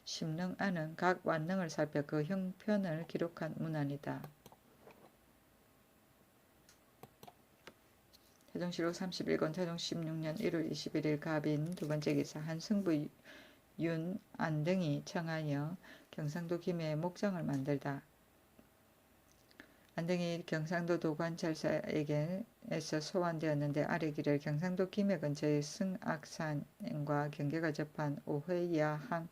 심릉안은 각 완능을 살펴 그 형편을 기록한 문안이다. 태종실록 31권 태종 16년 1월 21일 가빈 두번째 기사 한승부 윤안 등이 청하여 경상도 김해에 목장을 만들다. 안등이 경상도 도관찰사에게서 소환되었는데 아뢰기를 경상도 김해 근처의 승악산과 경계가 접한 오회야항의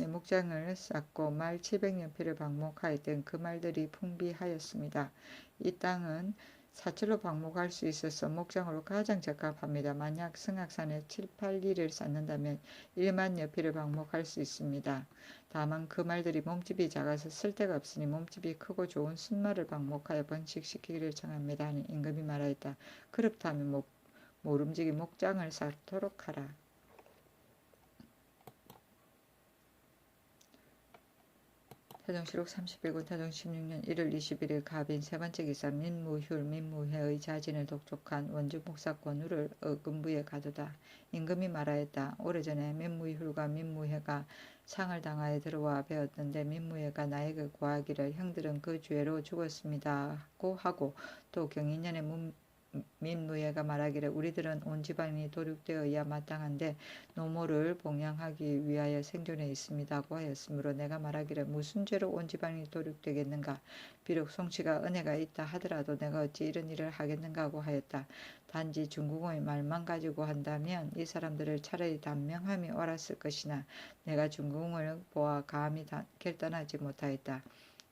목장을 쌓고 말 700여필을 방목하였던 그 말들이 풍비하였습니다. 이 땅은 사철로 방목할 수 있어서 목장으로 가장 적합합니다. 만약 승악산에 7, 8리를 쌓는다면 1만 여필을 방목할 수 있습니다. 다만 그 말들이 몸집이 작아서 쓸데가 없으니 몸집이 크고 좋은 순말을 방목하여 번식시키기를 청합니다 하니 임금이 말하였다. 그렇다면 모름지기 목장을 쌓도록 하라. 태종실록 31권 태종 16년 1월 21일 가빈 세번째 기사 민무회의 자진을 독촉한 원주 목사 권우를 어금부에 가두다. 임금이 말하였다. 오래전에 민무휴가 민무회가 상을 당하여 들어와 배웠던데 민무예가 나에게 고하기를 형들은 그 죄로 죽었습니다고 하고 또 경인년의 민무예가 말하기를 우리들은 온 집안이 도륙되어야 마땅한데 노모를 봉양하기 위하여 생존해 있습니다고 하였으므로 내가 말하기를 무슨 죄로 온 집안이 도륙되겠는가 비록 송씨가 은혜가 있다 하더라도 내가 어찌 이런 일을 하겠는가 하고 하였다. 단지 중국어의 말만 가지고 한다면 이 사람들을 차라리 단명함이 옳았을 것이나 내가 중국을 보아 감히 결단하지 못하였다.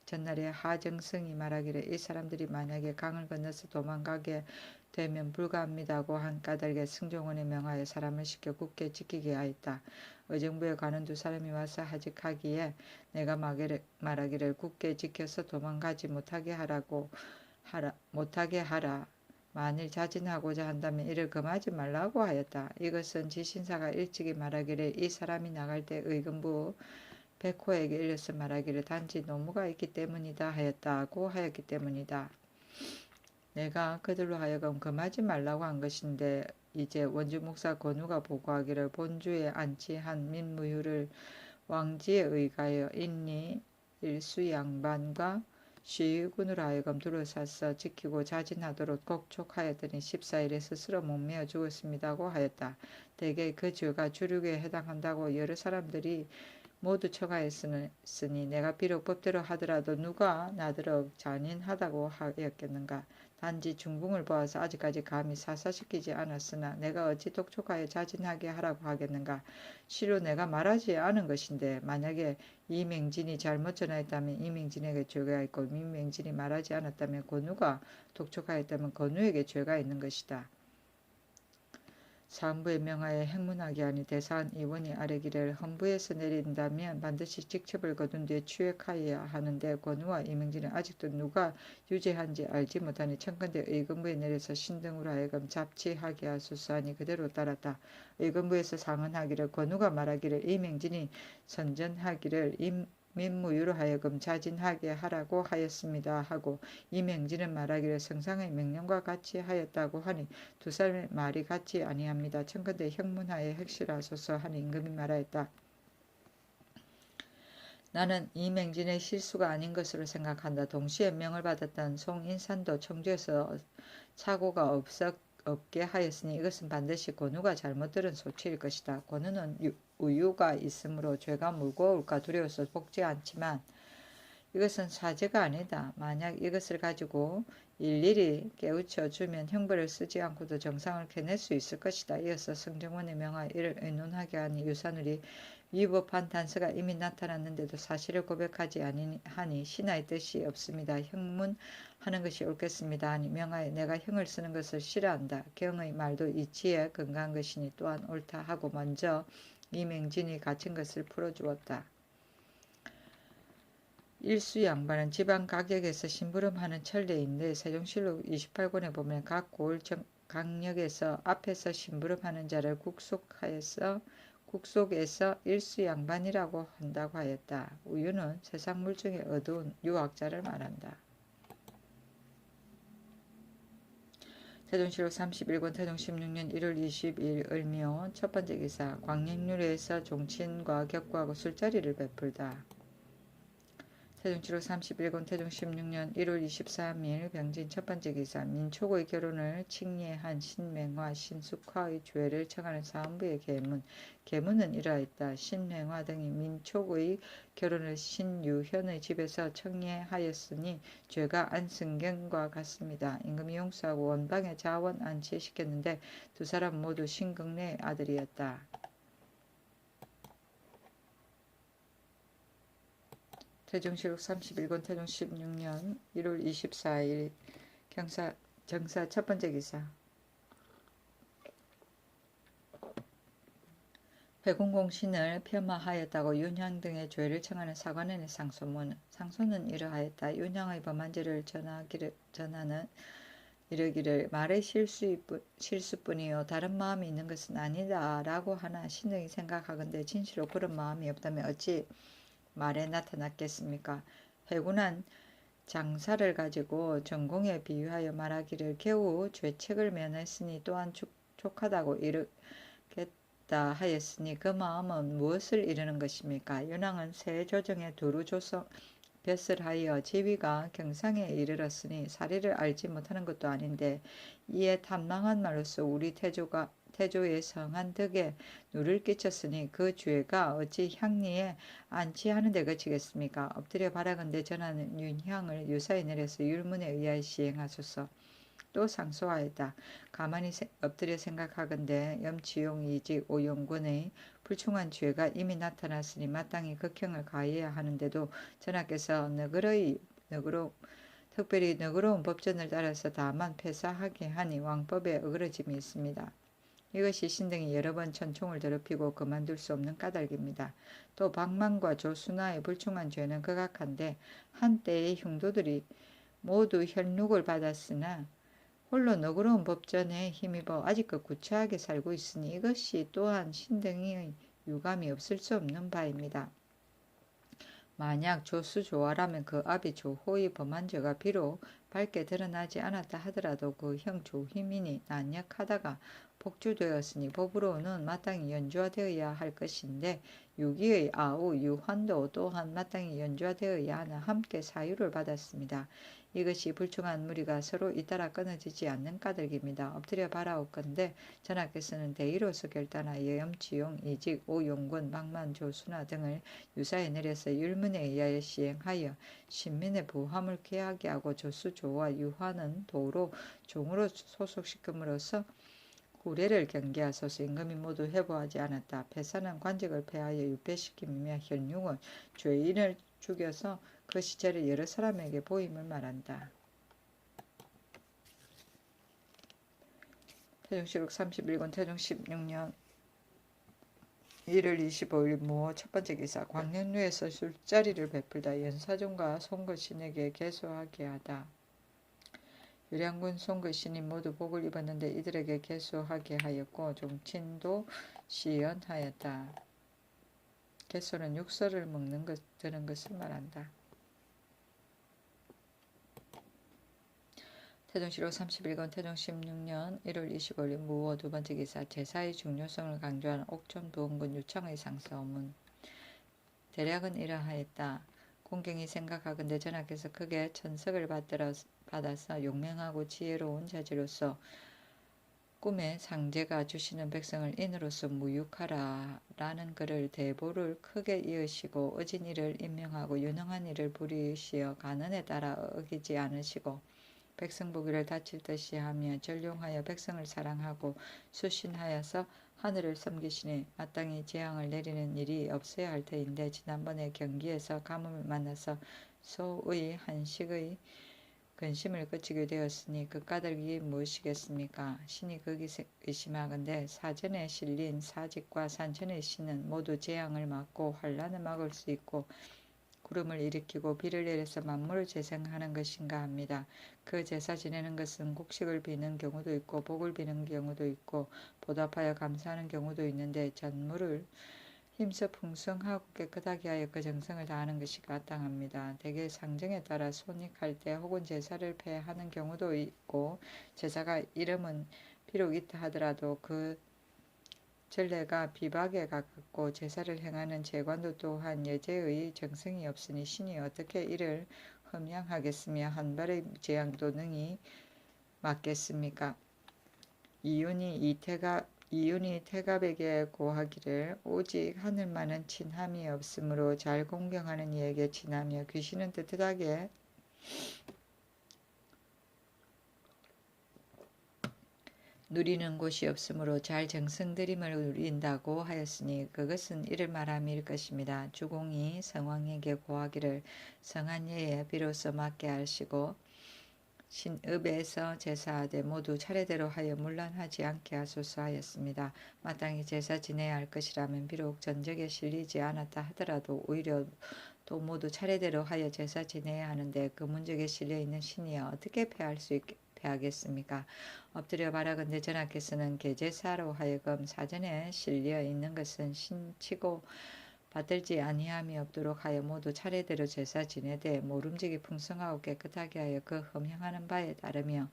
전날에 하정승이 말하기를 이 사람들이 만약에 강을 건너서 도망가게 되면 불가합니다고 한 까닭에 승종원에 명하여 사람을 시켜 굳게 지키게 하였다. 의정부에 가는 두 사람이 와서 하직하기에 내가 말하기를 굳게 지켜서 도망가지 못하게 하라. 만일 자진하고자 한다면 이를 금하지 말라고 하였다. 이것은 지신사가 일찍이 말하기를 이 사람이 나갈 때 의금부 백호에게 일러서 말하기를 단지 노무가 있기 때문이다 하였다고 하였기 때문이다. 내가 그들로 하여금 금하지 말라고 한 것인데 이제 원주 목사 권우가 보고하기를 본주에 안치한 민무휴를 왕지에 의가하여 인리 일수 양반과 시군으로 하여금 둘러싸서 지키고 자진하도록 곡촉하였더니 14일에 스스로 목매어 죽었습니다고 하였다. 대개 그 죄가 주륙에 해당한다고 여러 사람들이 모두 처가했으니 내가 비록 법대로 하더라도 누가 나더러 잔인하다고 하였겠는가. 단지 중궁을 보아서 아직까지 감히 사사시키지 않았으나 내가 어찌 독촉하여 자진하게 하라고 하겠는가. 실로 내가 말하지 않은 것인데 만약에 이맹진이 잘못 전하였다면 이맹진에게 죄가 있고 이맹진이 말하지 않았다면 권우가 독촉하였다면 권우에게 죄가 있는 것이다. 사헌부에 명하여 행문하게 하니 대사한 이원이 아뢰기를 헌부에서 내린다면 반드시 직첩을 거둔 뒤에 추획하여야 하는데 권우와 이명진은 아직도 누가 유죄한지 알지 못하니 청컨대 의금부에 내려서 신등으로 하여금 잡치하게 하소서 하니 그대로 따랐다. 의금부에서 상언하기를 권우가 말하기를 이명진이 선전하기를 민무유로 하여금 자진하게 하라고 하였습니다 하고 이명진은 말하기를 성상의 명령과 같이 하였다고 하니 두 사람의 말이 같지 아니합니다. 청컨대 형문하에 핵실하소서 하니 임금이 말하였다. 나는 이맹진의 실수가 아닌 것으로 생각한다. 동시에 명을 받았던 송인산도 청주에서 착오가 없게 하였으니 이것은 반드시 권우가 잘못 들은 소치일 것이다. 권우는 우유가 있으므로 죄가 무거울까 두려워서 복지 않지만 이것은 사죄가 아니다. 만약 이것을 가지고 일일이 깨우쳐 주면 형벌을 쓰지 않고도 정상을 캐낼 수 있을 것이다. 이어서 성정원의 명하여 이를 의논하게 하니 유산울이 위법한 단서가 이미 나타났는데도 사실을 고백하지 아니하니 신하의 뜻이 없습니다. 형문하는 것이 옳겠습니다. 하니 명하여 내가 형을 쓰는 것을 싫어한다. 경의 말도 이치에 근거한 것이니 또한 옳다 하고 먼저 이맹진이 갇힌 것을 풀어주었다. 일수 양반은 지방 각역에서 심부름하는 천례인데 세종실록 28권에 보면 각 고을 강역에서 앞에서 심부름하는 자를 국속에서 일수 양반이라고 한다고 하였다. 우유는 세상 물중에 어두운 유학자를 말한다. 세종실록 31권 태종 16년 1월 22일 을묘 첫 번째 기사 광역유래에서 종친과 격구하고 술자리를 베풀다. 세종실록 31권 태종 16년 1월 23일 병진 첫 번째 기사 민촉의 결혼을 칭례한 신맹화 신숙화의 죄를 청하는 사헌부의 계문은 이러하였다. 신맹화 등이 민촉의 결혼을 신유현의 집에서 청례하였으니 죄가 안승경과 같습니다. 임금이 용서하고 원방에 자원 안치시켰는데 두 사람 모두 신극래의 아들이었다. 세종실록 31권 태종 16년 1월 24일 정사 첫 번째 기사 회공공신을 폄하하였다고 윤향 등의 죄를 청하는 사관원의 상소는 이러하였다. 윤향의 범한 죄를 전하는 이르기를 말의 실수뿐이요 다른 마음이 있는 것은 아니다 라고 하나 신등이 생각하건대 진실로 그런 마음이 없다면 어찌 말에 나타났겠습니까? 회군한 장사를 가지고 전공에 비유하여 말하기를 겨우 죄책을 면했으니 또한 족하다고 없다 하였으니 그 마음은 무엇을 이르는 것입니까? 윤왕은 새 조정에 두루 뱃을 하여 지위가 경상에 이르렀으니 사리를 알지 못하는 것도 아닌데 이에 탐망한 말로서 우리 태조의 성한 덕에 누를 끼쳤으니 그 죄가 어찌 향리에 안치하는 데 그치겠습니까? 엎드려 바라건대 전하는 윤향을 유사히 내려서 율문에 의하여 시행하소서. 또 상소하였다. 가만히 엎드려 생각하건대 염치용 이직 오용군의 불충한 죄가 이미 나타났으니 마땅히 극형을 가해야 하는데도 전하께서 특별히 너그러운 법전을 따라서 다만 폐사하게 하니 왕법에 어그러짐이 있습니다. 이것이 신등이 여러 번 천총을 더럽히고 그만둘 수 없는 까닭입니다. 또 박만과 조순화의 불충한 죄는 극악한데 한때의 흉도들이 모두 혈육을 받았으나 홀로 너그러운 법전에 힘입어 아직껏 구차하게 살고 있으니 이것이 또한 신등의 유감이 없을 수 없는 바입니다. 만약 조수조화라면 그 아비 조호의 범한 죄가 비록 밝게 드러나지 않았다 하더라도 그 형 조희민이 난역하다가 복주되었으니 법으로는 마땅히 연주화되어야 할 것인데 유기의 아우 유환도 또한 마땅히 연주화되어야 하나 함께 사유를 받았습니다. 이것이 불충한 무리가 서로 잇따라 끊어지지 않는 까닭입니다. 엎드려 바라옵건대 전하께서는 대의로서 결단하여 염치용, 이직, 오용군, 망만조, 순화 등을 유사히 내려서 율문에 의하여 시행하여 신민의 부함을 쾌하게 하고 조수조와 유화는 도로 종으로 소속시킴으로써 후례를 경계하소서. 임금이 모두 회부하지 않았다. 폐사는 관직을 폐하여 유폐시킴이며 현육은 죄인을 죽여서 그 시체를 여러 사람에게 보임을 말한다. 태종실록 31권 태종 16년 1월 25일 무호 첫번째 기사. 광년루에서 술자리를 베풀다 연사종과 송거신에게 개소하게 하다. 유량군 송거신이 모두 복을 입었는데 이들에게 개소하게 하였고 종친도 시연하였다. 개소는 육설을 드는 것을 말한다. 태종실록 31권 태종 16년 1월 25일 무호 두번째 기사. 제사의 중요성을 강조한 옥천 부원군 유창의 상서문. 대략은 이러하였다. 공경이 생각하건대 전하께서 크게 천석을 받아서 용맹하고 지혜로운 자지로서 꿈에 상제가 주시는 백성을 인으로서 무육하라 라는 글을 대보를 크게 이으시고 어진 일을 임명하고 유능한 일을 부리시어 간언에 따라 어기지 않으시고 백성 보기를 다칠 듯이 하며 전룡하여 백성을 사랑하고 수신하여서 하늘을 섬기시니 마땅히 재앙을 내리는 일이 없어야 할 터인데 지난번에 경기에서 가뭄을 만나서 소의 한식의 근심을 그치게 되었으니 그 까닭이 무엇이겠습니까? 신이 극이 의심하건대 사전에 실린 사직과 산천의 신은 모두 재앙을 막고 환란을 막을 수 있고 구름을 일으키고 비를 내려서 만물을 재생하는 것인가 합니다. 그 제사 지내는 것은 곡식을 비는 경우도 있고 복을 비는 경우도 있고 보답하여 감사하는 경우도 있는데 전물을 힘써 풍성하고 깨끗하게 하여 그 정성을 다하는 것이 마땅합니다. 대개 상정에 따라 손익할 때 혹은 제사를 폐하는 경우도 있고 제사가 이름은 비록 있다 하더라도 그 전례가 비박에 가깝고 제사를 행하는 제관도 또한 예제의 정성이 없으니 신이 어떻게 이를 흠양하겠으며 한 발의 재앙도 능히 막겠습니까? 이윤이 태갑에게 고하기를 오직 하늘만은 친함이 없으므로 잘 공경하는 이에게 친하며 귀신은 떳떳하게 누리는 곳이 없으므로 잘 정성들임을 누린다고 하였으니 그것은 이를 말함일 것입니다. 주공이 성왕에게 고하기를 성한 예에 비로소 맡게 하시고 신읍에서 제사하되 모두 차례대로 하여 문란하지 않게 하소서 하였습니다. 마땅히 제사 지내야 할 것이라면 비록 전적에 실리지 않았다 하더라도 오히려 또 모두 차례대로 하여 제사 지내야 하는데 그 문적에 실려있는 신이여 어떻게 패하겠습니까? 엎드려 바라건대 전하께서는 계제사로 하여금 사전에 실려 있는 것은 신치고 받들지 아니함이 없도록 하여 모두 차례대로 제사 지내되 모름지기 풍성하고 깨끗하게 하여 그 흠양하는 바에 따르며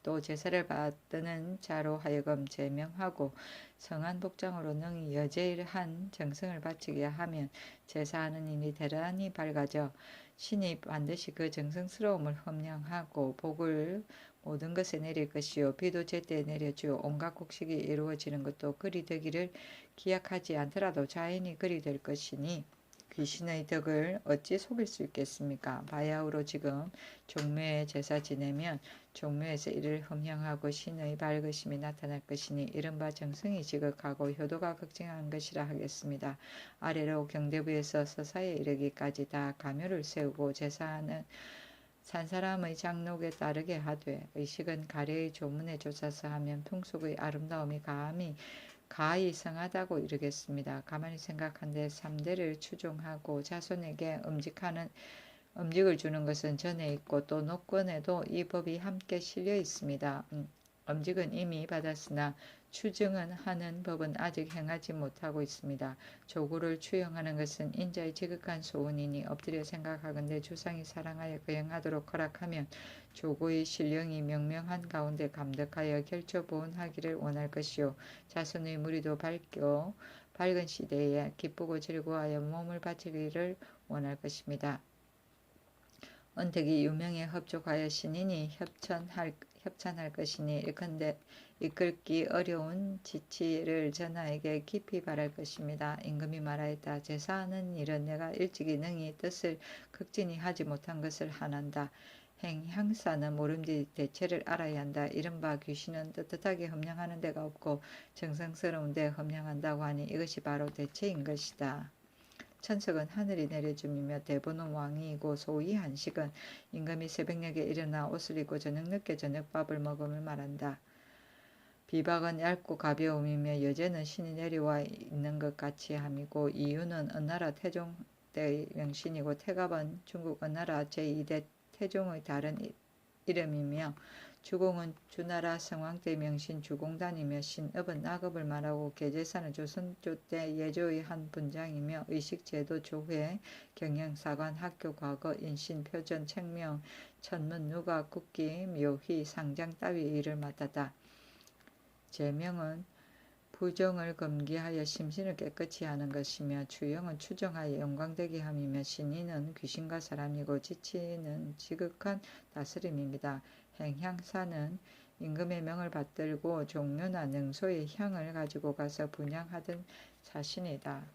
또 제사를 받드는 자로 하여금 제명하고 성한 복장으로 능히 여제한 정성을 바치게 하면 제사하는 일이 대단히 밝아져 신이 반드시 그 정성스러움을 흠량하고 복을 모든 것에 내릴 것이요 비도 제때에 내려주어 온갖 곡식이 이루어지는 것도 그리 되기를 기약하지 않더라도 자연히 그리 될 것이니 귀신의 덕을 어찌 속일 수 있겠습니까? 바야흐로 지금 종묘에 제사 지내면 종묘에서 이를 흠향하고 신의 밝으심이 나타날 것이니 이른바 정성이 지극하고 효도가 극증한 것이라 하겠습니다. 아래로 경대부에서 서사에 이르기까지 다 가묘를 세우고 제사하는 산 사람의 장록에 따르게 하되 의식은 가래의 조문에 쫓아서 하면 풍속의 아름다움이 가히 성하다고 이르겠습니다. 가만히 생각한데 3대를 추종하고 자손에게 음직을 주는 것은 전에 있고 또 노권에도 이 법이 함께 실려 있습니다. 음직은 이미 받았으나 추증은 하는 법은 아직 행하지 못하고 있습니다. 조구를 추영하는 것은 인자의 지극한 소원이니 엎드려 생각하건대 주상이 사랑하여 거행하도록 허락하면 조구의 신령이 명명한 가운데 감덕하여 결초보온하기를 원할 것이요 자손의 무리도 밝은 시대에 기쁘고 즐거워하여 몸을 바치기를 원할 것입니다. 언택이 유명에 흡족하여 신인이 협찬할 것이니 일컨대 이끌기 어려운 지치를 전하에게 깊이 바랄 것입니다. 임금이 말하였다. 제사하는 일은 내가 일찍이 능히 뜻을 극진히 하지 못한 것을 하난다. 행향사는 모름지 대체를 알아야 한다. 이른바 귀신은 떳떳하게 험량하는 데가 없고 정성스러운 데 험량한다고 하니 이것이 바로 대체인 것이다. 천석은 하늘이 내려줌이며 대보는 왕이이고 소위 한식은 임금이 새벽녘에 일어나 옷을 입고 저녁 늦게 저녁밥을 먹음을 말한다. 비박은 얇고 가벼움이며 여제는 신이 내려와 있는 것 같이 함이고 이유는 은나라 태종 때의 명신이고 태갑은 중국 은나라 제2대 태종의 다른 이름이며 주공은 주나라 성왕 때 명신 주공단이며 신읍은 낙읍을 말하고 계제사는 조선조 때 예조의 한 분장이며 의식제도 조회 경영사관 학교 과거 인신 표전 책명 천문 누가 국기 묘희 상장 따위의 일을 맡았다. 제명은 부정을 금기하여 심신을 깨끗이 하는 것이며 추영은 추정하여 영광되게 함이며 신인은 귀신과 사람이고 지치는 지극한 다스림입니다. 행향사는 임금의 명을 받들고 종묘나 능소의 향을 가지고 가서 분향하던 자신이다.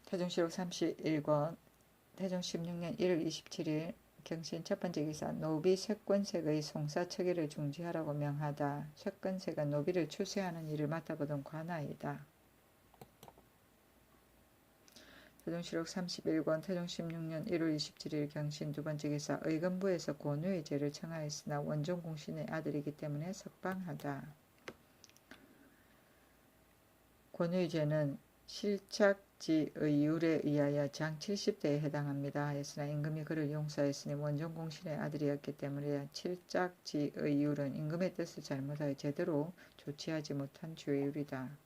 태종실록 31권 태종 16년 1월 27일 경신 첫 번째 기사 노비 쇄권색의 송사처기를 중지하라고 명하다. 쇄권색은 노비를 추세하는 일을 맡아보던 관아이다. 태종실록 31권 태종 16년 1월 27일 경신 두 번째 기사 의금부에서 권유의 죄를 청하였으나 원종 공신의 아들이기 때문에 석방하다. 권유의 죄는 실착지의 율에 의하여 장 70대에 해당합니다. 하였으나 임금이 그를 용서하였으니 원종 공신의 아들이었기 때문에 칠작지의 율은 임금의 뜻을 잘못하여 제대로 조치하지 못한 죄율이다.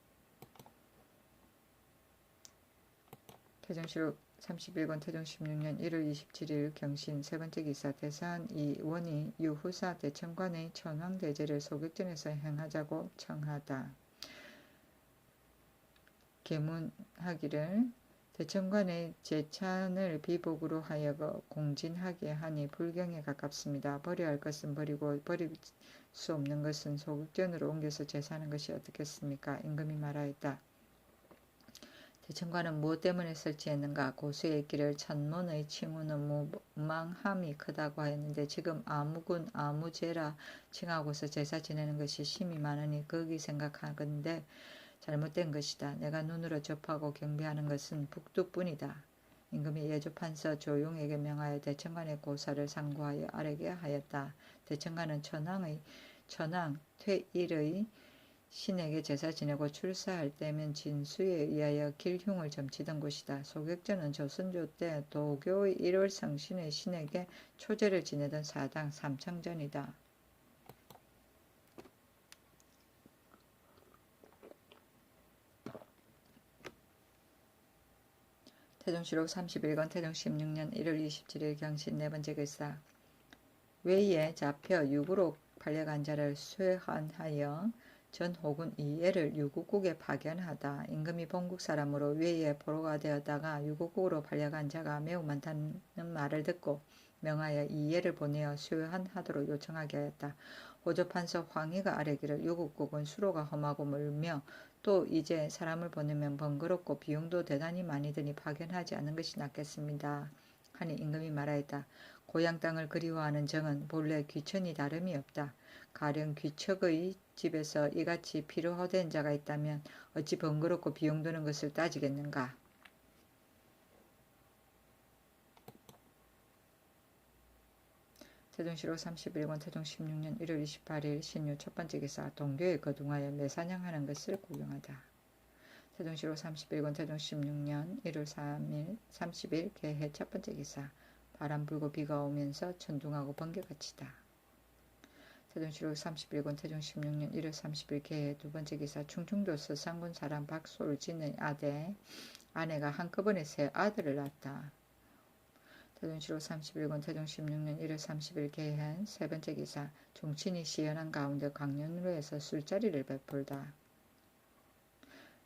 태종실록 31권 태종 16년 1월 27일 경신 세 번째 기사 대사한 이원이 유후사 대천관의 천황대제를 소격전에서 행하자고 청하다. 계문하기를 대천관의 제찬을 비복으로 하여 공진하게 하니 불경에 가깝습니다. 버려야 할 것은 버리고 버릴 수 없는 것은 소극전으로 옮겨서 제사하는 것이 어떻겠습니까? 임금이 말하였다. 대천관은 무엇 때문에 설치했는가? 고수의 길을 천문의 칭후는 무망함이 크다고 하였는데 지금 아무군 아무제라 칭하고서 제사 지내는 것이 심이 많으니 거기 생각하건대 잘못된 것이다. 내가 눈으로 접하고 경배하는 것은 북두뿐이다. 임금이 예조판서 조용에게 명하여 대천관의 고사를 상고하여 아뢰게 하였다. 대천관은 천황 퇴일의 신에게 제사 지내고 출사할 때면 진수에 의하여 길흉을 점치던 곳이다. 소격전은 조선조 때 도교의 1월 성신의 신에게 초제를 지내던 사당 삼청전이다. 세종시록 31권 태종 16년 1월 27일 경신 네 번째 글사. 외에 잡혀 유구로 팔려간 자를 쇠환하여 전호군 이애를 유구국에 파견하다. 임금이 본국 사람으로 외에 포로가 되었다가 유구국으로 팔려간 자가 매우 많다는 말을 듣고 명하여 이애를 보내어 쇠환하도록 요청하게 하였다. 호조판서 황희가 아뢰기를 유구국은 수로가 험하고 멀며 또 이제 사람을 보내면 번거롭고 비용도 대단히 많이 드니 파견하지 않는 것이 낫겠습니다. 하니 임금이 말하였다. 고향 땅을 그리워하는 정은 본래 귀천이 다름이 없다. 가령 귀척의 집에서 이같이 필요하된 자가 있다면 어찌 번거롭고 비용 드는 것을 따지겠는가. 세종시록 31권 태종 16년 1월 28일 신유 첫 번째 기사. 동교에 거둥하여 매사냥하는 것을 구경하다. 세종시록 31권 태종 16년 1월 3일 30일 개해 첫 번째 기사. 바람 불고 비가 오면서 천둥하고 번개가 치다. 세종시록 31권 태종 16년 1월 30일 개해 두 번째 기사. 충청도 서상군 사람 박솔진의 아내가 한꺼번에 세 아들을 낳았다. 세종시록 31권 태종 16년 1월 30일 개해 세 번째 기사. 종친이 시연한 가운데 광년로에서 술자리를 베풀다.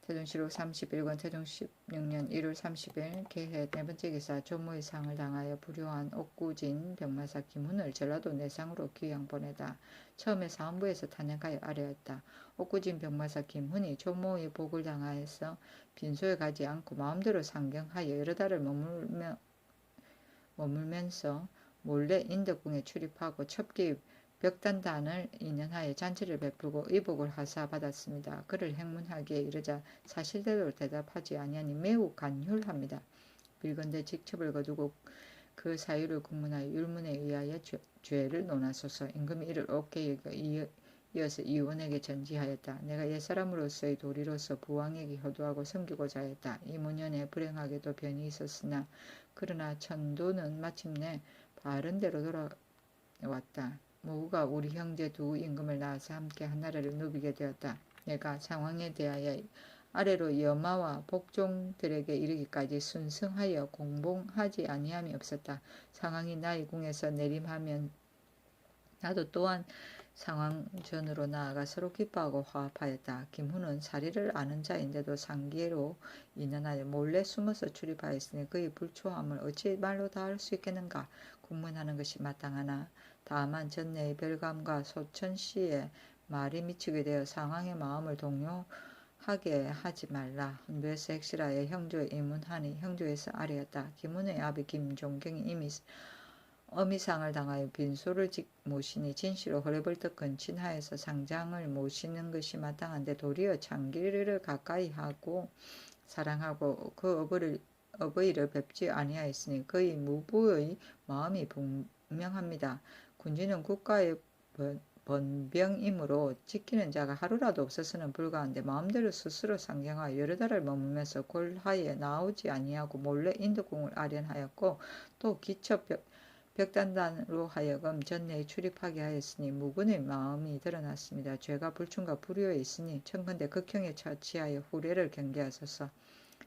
세종시록 31권 태종 16년 1월 30일 개해 네 번째 기사. 조모의 상을 당하여 불효한 옥구진 병마사 김훈을 전라도 내상으로 귀양 보내다. 처음에 사헌부에서 탄핵하여 아뢰었다. 옥구진 병마사 김훈이 조모의 복을 당하여서 빈소에 가지 않고 마음대로 상경하여 여러 달을 머물면서 몰래 인덕궁에 출입하고 첩기 벽단단을 인연하여 잔치를 베풀고 의복을 하사받았습니다. 그를 행문하기에 이르자 사실대로 대답하지 아니하니 매우 간율합니다. 빌건대 직첩을 거두고 그 사유를 국문하여 율문에 의하여 죄를 논하소서. 임금이 이를 옳게 여겨 이어서 이원에게 전지하였다. 내가 옛사람으로서의 도리로서 부왕에게 효도하고 섬기고자 하였다. 이 문연에 불행하게도 변이 있었으나 그러나 천도는 마침내 바른 대로 돌아왔다. 모후가 우리 형제 두 임금을 낳아서 함께 한나라를 누비게 되었다. 내가 상황에 대하여 아래로 여마와 복종들에게 이르기까지 순승하여 공봉하지 아니함이 없었다. 상황이 나의 궁에서 내림하면 나도 또한 상황 전으로 나아가 서로 기뻐하고 화합하였다. 김훈은 사리를 아는 자인데도 상기로 인연하여 몰래 숨어서 출입하였으니 그의 불초함을 어찌 말로 다 할 수 있겠는가. 국문하는 것이 마땅하나 다만 전내의 별감과 소천씨의 말이 미치게 되어 상황의 마음을 동요하게 하지 말라. 헌부에서 핵실하여 형조에 입문하니 형조에서 아뢰었다. 김훈의 아비 김종경이 이미 어미상을 당하여 빈소를 모시니 진시로 허레벌떡 근친하여서 상장을 모시는 것이 마땅한데 도리어 장기를 가까이 하고 사랑하고 그 어버이를 뵙지 아니하였으니 그의 무부의 마음이 분명합니다. 군주는 국가의 번병이므로 지키는 자가 하루라도 없어서는 불가한데 마음대로 스스로 상경하여 여러 달을 머물면서 골하에 나오지 아니하고 몰래 인덕궁을 아련하였고 또 기첩 벽단단으로 하여금 전내에 출입하게 하였으니 무군의 마음이 드러났습니다. 죄가 불충과 불효에 있으니 청컨대 극형에 처치하여 후례를 경계하소서.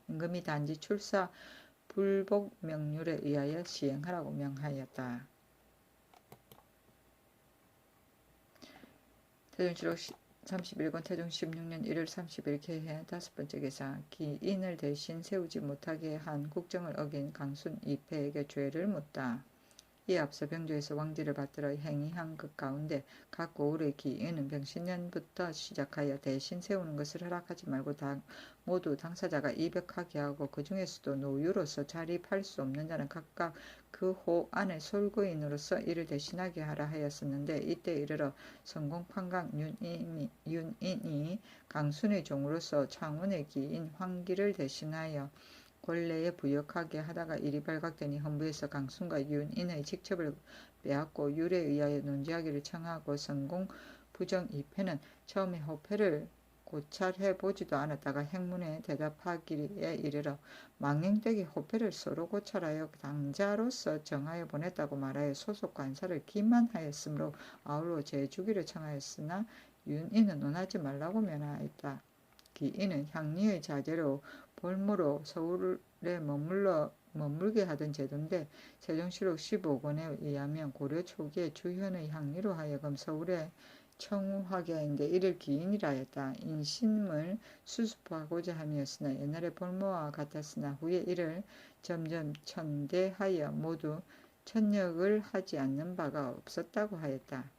임금이 단지 출사 불복 명률에 의하여 시행하라고 명하였다. 태종시록 31권 태종 16년 1월 30일 개해 다섯 번째 기사. 기인을 대신 세우지 못하게 한 국정을 어긴 강순 이패에게 죄를 묻다. 이에 앞서 병조에서 왕지를 받들어 행위한 것 가운데 각 고을의 기인은 병신년부터 시작하여 대신 세우는 것을 허락하지 말고 모두 당사자가 입역하게 하고 그 중에서도 노유로서 자립할 수 없는 자는 각각 그 호 안에 솔거인으로서 이를 대신하게 하라 하였었는데 이때 이르러 성공판강 윤인이 강순의 종으로서 창원의 기인 황기를 대신하여 권례에 부역하게 하다가 일이 발각되니 헌부에서 강순과 윤인의 직첩을 빼앗고 율에 의하여 논지하기를 청하고 성공 부정 이패는 처음에 호패를 고찰해 보지도 않았다가 행문에 대답하기에 이르러 망행되게 호패를 서로 고찰하여 당자로서 정하여 보냈다고 말하여 소속 관사를 기만하였으므로 아울러 제주기를 청하였으나 윤인은 논하지 말라고 면하였다. 읽기. 이는 향리의 자제로 볼모로 서울에 머물게 하던 제도인데 세종실록 15권에 의하면 고려 초기에 주현의 향리로 하여금 서울에 청우하게 하는데 이를 기인이라 했다. 인심을 수습하고자 함이었으나 옛날에 볼모와 같았으나 후에 이를 점점 천대하여 모두 천역을 하지 않는 바가 없었다고 하였다.